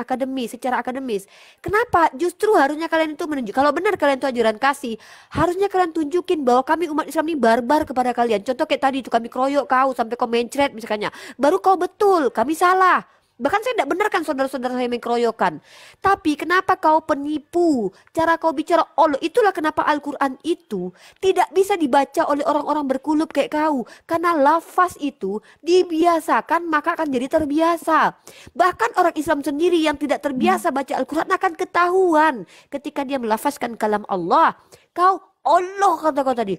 secara akademis? Kenapa justru harusnya kalian itu menunjuk, kalau benar kalian itu ajaran kasih, harusnya kalian tunjukin bahwa kami umat Islam ini barbar kepada kalian. Contoh kayak tadi itu kami keroyok kau sampai kau mencret misalnya, baru kau betul kami salah. Bahkan saya tidak benarkan saudara-saudara saya mengkeroyokan. Tapi kenapa kau penipu? Cara kau bicara Allah. Itulah kenapa Al-Quran itu tidak bisa dibaca oleh orang-orang berkulub kayak kau. Karena lafaz itu dibiasakan maka akan jadi terbiasa. Bahkan orang Islam sendiri yang tidak terbiasa baca Al-Quran akan ketahuan ketika dia melafazkan kalam Allah. Kau Allah kata kau tadi.